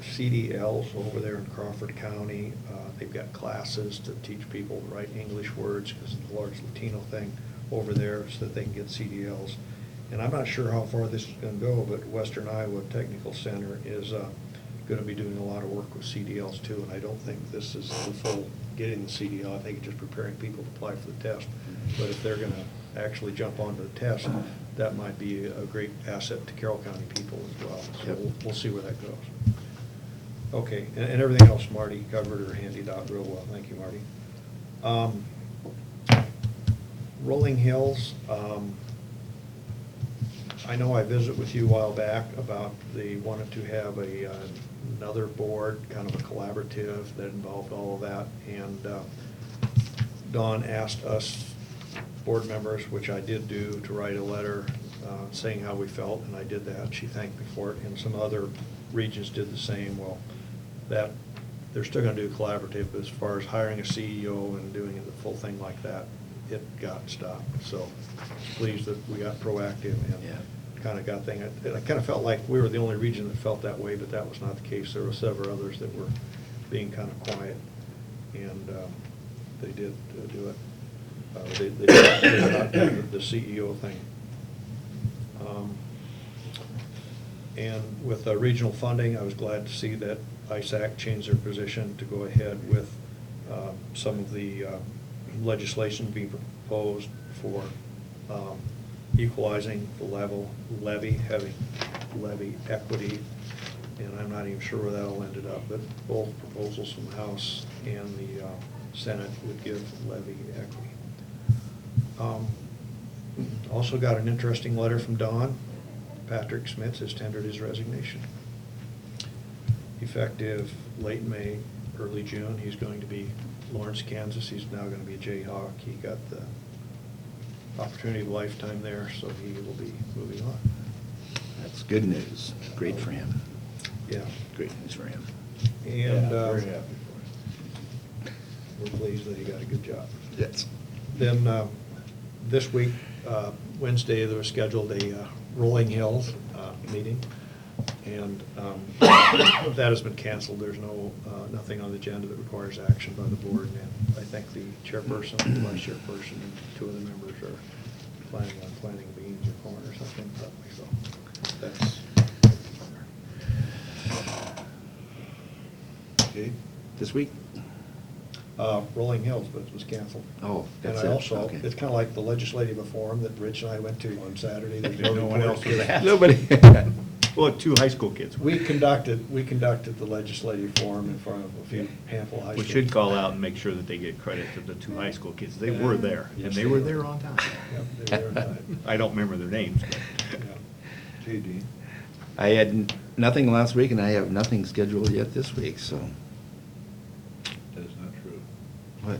CDLs over there in Crawford County. They've got classes to teach people to write English words because of the large Latino thing over there so that they can get CDLs. And I'm not sure how far this is going to go, but Western Iowa Technical Center is going to be doing a lot of work with CDLs too, and I don't think this is the full getting the CDL. I think it's just preparing people to apply for the test. But if they're going to actually jump onto the test, that might be a great asset to Carroll County people as well. So Yep. we'll see where that goes. Okay, and everything else Marty covered or handied out real well. Thank you, Marty. Rolling Hills, I know I visited with you a while back about they wanted to have another board, kind of a collaborative that involved all of that. And Dawn asked us board members, which I did do, to write a letter saying how we felt, and I did that. She thanked me for it, and some other regions did the same. Well, that they're still going to do collaborative, but as far as hiring a CEO and doing the full thing like that, it got stopped. So pleased that we got proactive and kind of got things. I kind of felt like we were the only region that felt that way, but that was not the case. There were several others that were being kind of quiet, and they did do it. They did not do the CEO thing. And with regional funding, I was glad to see that ISAC changed their position to go ahead with some of the legislation being proposed for equalizing the levy, having levy equity, and I'm not even sure where that'll ended up, but both proposals from the House and the Senate would give levy equity. Also got an interesting letter from Don. Patrick Smith has tendered his resignation. Effective late May, early June, he's going to be Lawrence, Kansas. He's now going to be a Jayhawk. He got the opportunity of a lifetime there, so he will be moving on. That's good news. Great for him. Yeah. Great news for him. And Very happy for him. we're pleased that he got a good job. Yes. Then this week, Wednesday, there was scheduled a Rolling Hills meeting, and that has been canceled. There's nothing on the agenda that requires action by the board, and I think the chairperson, the vice chairperson, and 2 of the members are planning on planting beans or corn or something. So that's Okay. This week? Rolling Hills, but it was canceled. Oh, And that's I it. also, Okay. it's kind of like the legislative forum that Rich and I went to on Saturday. There's No one else was report. asked. Nobody. Well, 2 high school kids. We conducted the legislative forum in front of a few handful of high school. We should call out and make sure that they get credit to the 2 high school kids. They were there, and Yes, they they were were. there on time. Yep, they were on time. I don't remember their names, but. Yeah. JD? I had nothing last week, and I have nothing scheduled yet this week, so. That is not true. What?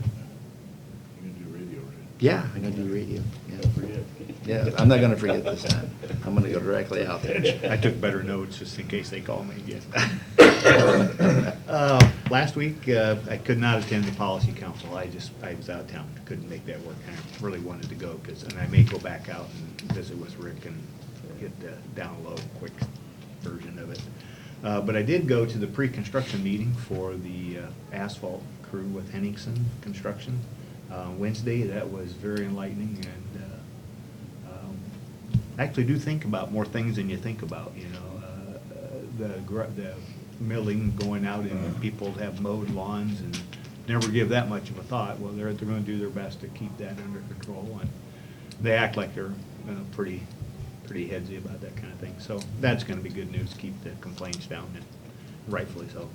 You're gonna do radio, right? Yeah, I'm gonna do radio. Don't Yeah. forget. Yeah, I'm not gonna forget this time. I'm gonna go directly out there. I took better notes just in case they call me again. Last week, I could not attend the policy council. I was out of town, couldn't make that work. I really wanted to go, and I may go back out and visit with Rick and get the down low quick version of it. But I did go to the pre-construction meeting for the asphalt crew with Henningsen Construction Wednesday. That was very enlightening, and actually do think about more things than you think about, you know. The milling going out and people have mowed lawns and never give that much of a thought. Well, they're gonna do their best to keep that under control, and they act like they're pretty headsy about that kind of thing. So that's gonna be good news, keep the complaints down, and rightfully so.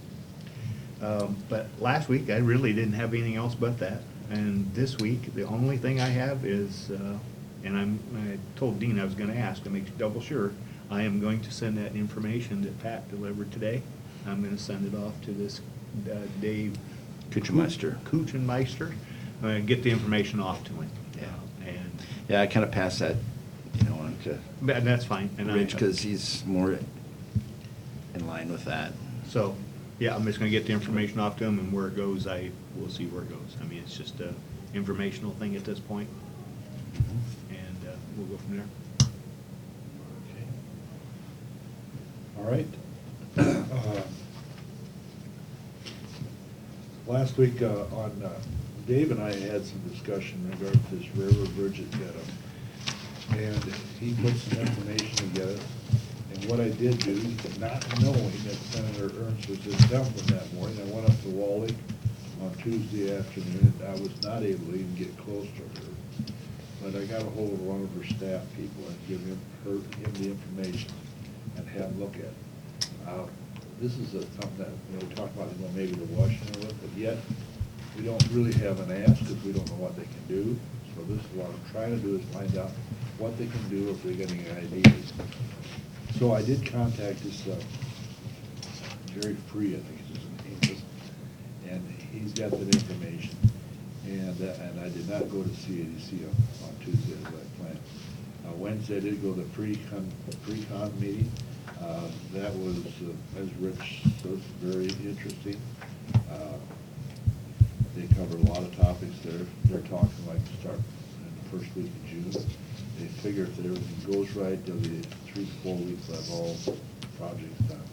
But last week, I really didn't have anything else but that. And this week, the only thing I have is, and I told Dean I was gonna ask to make double sure, I am going to send that information that Pat delivered today. I'm gonna send it off to this Dave Kuchenmeister. Kuchenmeister, get the information off to him. Yeah. And, Yeah, I kinda passed that, you know, on to but that's fine. And Rich, because he's more in line with that. So, yeah, I'm just gonna get the information off to him, and where it goes, we'll see where it goes. I mean, it's just a informational thing at this point, and we'll go from there. Okay. All right. Last week, Dave and I had some discussion in regard to this railroad bridge at Dedham. And he put some information together. And what I did do, not knowing that Senator Ernst was in Dublin that morning, I went up to Wall Lake on Tuesday afternoon, and I was not able to even get close to her. But I got a hold of one of her staff people and give him the information and have him look at it. This is something that, you know, we talked about, you know, maybe the Washington with, but yet we don't really have an ask because we don't know what they can do. So this is what I'm trying to do, is find out what they can do if they're getting ideas. So I did contact this Jerry Free, I think is his name, and he's got that information. And I did not go to CADC on Tuesday as I planned. Wednesday I did go to the pre-con meeting. That was, as Rich says, very interesting. They covered a lot of topics there. They're talking like start in the first week of June. They figure if everything goes right, there'll be 3 to 4 weeks to have all projects done,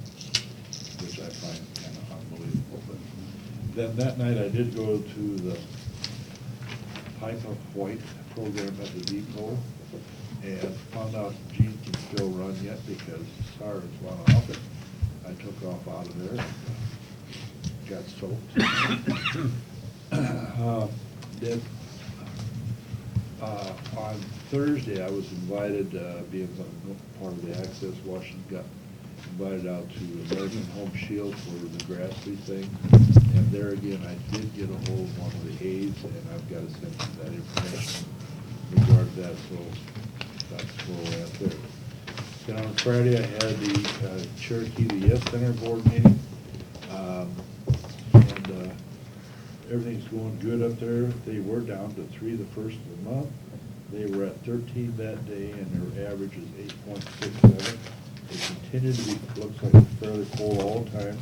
which I find kind of unbelievable. But then that night I did go to the Pipe of White program at the depot, and found out Gene can still run yet because sirens went off, and I took off out of there and got soaked. Then, on Thursday, I was invited, being part of the Access Washington, got invited out to American Home Shield for the Grassley thing. And there again, I did get a hold of one of the aides, and I've got to send them that information regarding that, so that's where we're at there. Then on Friday, I had the Cherokee, the Yes Center board meeting. And everything's going good up there. They were down to 3 the first of the month. They were at 13 that day, and their average is 8.67. They continue to be, looks like fairly full all the time.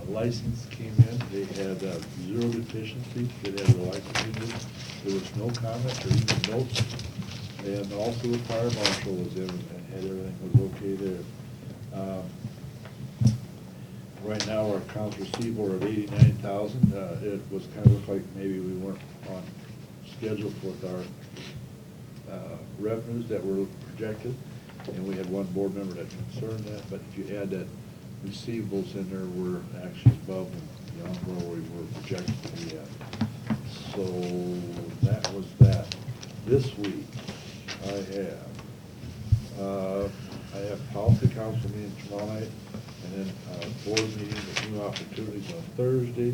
License came in, they had 0 deficiencies, they had the license. There was no comments or even notes. And also the fire marshal was in and had everything was okay there. Right now, our accounts receivable are at 89,000. It was kind of looked like maybe we weren't on schedule with our revenues that were projected. And we had one board member that concerned that, but if you add that receivables in there, we're actually above and beyond where we were projected to be at. So that was that. This week, I I have policy council meeting tomorrow night, and then board meeting with new opportunities on Thursday,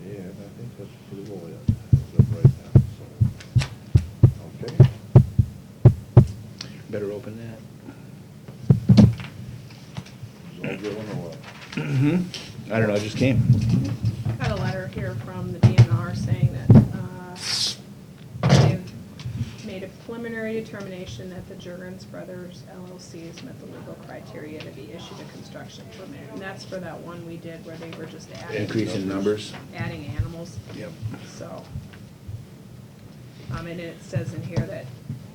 and I think that's pretty well it as of right now, so. Okay. Better open that. Is all good or what? Mm-hmm. I don't know, it just came. Got a letter here from the DNR saying that they've made a preliminary determination that the Jurgens Brothers LLC has met the legal criteria to be issued a construction permit. And that's for that one we did where they were just adding. Increase in numbers. Adding animals. Yep. So, and it says in here that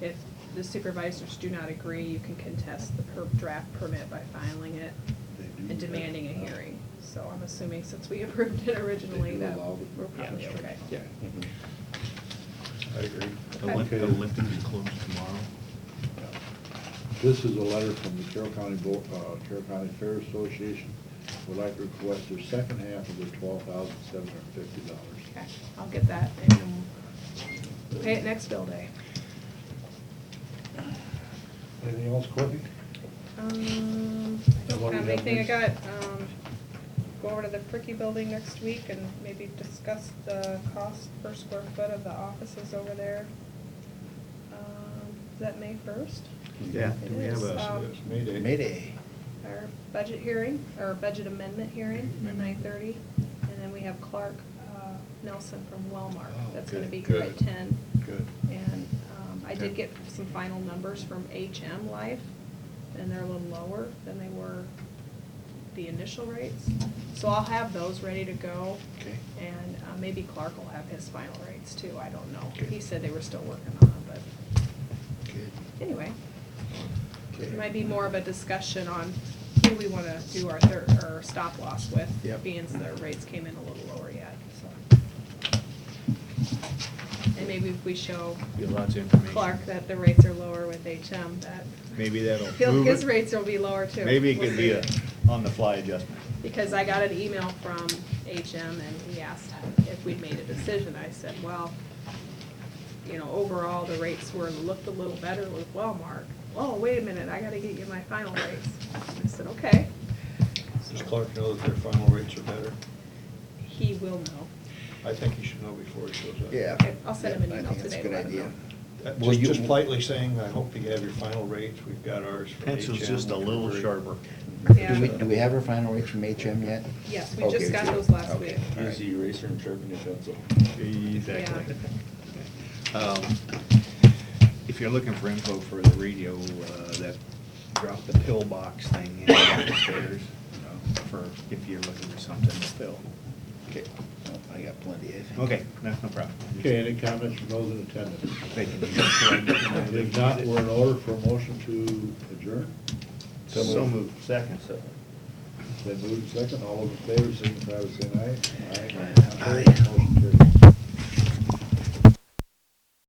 if the supervisors do not agree, you can contest the draft permit by filing it and demanding a hearing. So I'm assuming since we approved it originally, that we're probably okay. Yeah. I agree. Okay. The Olympics is closed tomorrow. This is a letter from the Carroll County Fair Association. Would like to request their second half of their $12,750. Okay, I'll get that and we'll pay it next bill day. Anything else, Courtney? I What don't do have you have anything. I next? got, go over to the Fricky building next week and maybe discuss the cost per square foot of the offices over there. Is that May 1st? Yeah, It do we have is, a Mayday? Mayday. Our budget hearing, or budget amendment hearing at 9:30. And then we have Clark Nelson from Wellmark. Oh, That's gonna okay, be here at good. 10. Good. And I did get some final numbers from HM Life, and they're a little lower than they were the initial rates. So I'll have those ready to go. Okay. And maybe Clark will have his final rates too, I don't know. Okay. He said they were still working on it, but Good. anyway. Okay. It might be more of a discussion on who we wanna do our stop loss with. Yep. Being so their rates came in a little lower yet, so. And maybe if we show Get lots of information. Clark that the rates are lower with HM, that Maybe that'll move his it. rates will be lower too. Maybe it We'll could be see. a on-the-fly adjustment. Because I got an email from HM and he asked if we'd made a decision. I said, well, you know, overall the rates looked a little better with Wellmark. Oh, wait a minute, I gotta get you my final rates. I said, okay. Does Clark know that their final rates are better? He will know. I think he should know before he shows up. Yeah. Okay, I'll send him an Yeah, I email think that's a today to good let him idea. know. Will you- Just politely saying, I hope you have your final rates. We've got ours from HM. Pencil's just a little sharper. Yeah. Do we have our final rates from HM yet? Yes, we Okay, just got good. those last Okay. week. All Use right. the eraser and sharpen your pencil. Exactly. Yeah. If you're looking for info for the radio, that drop the pillbox thing in upstairs, for if you're looking for something to fill. Okay. Oh, I got plenty, I think. Okay, no problem. Okay, any comments from those in attendance? They can use it. If not, we're in order for a motion to adjourn. So moved. Second. Then moved second, all those in favor, signify by saying aye. Aye. Motion carries.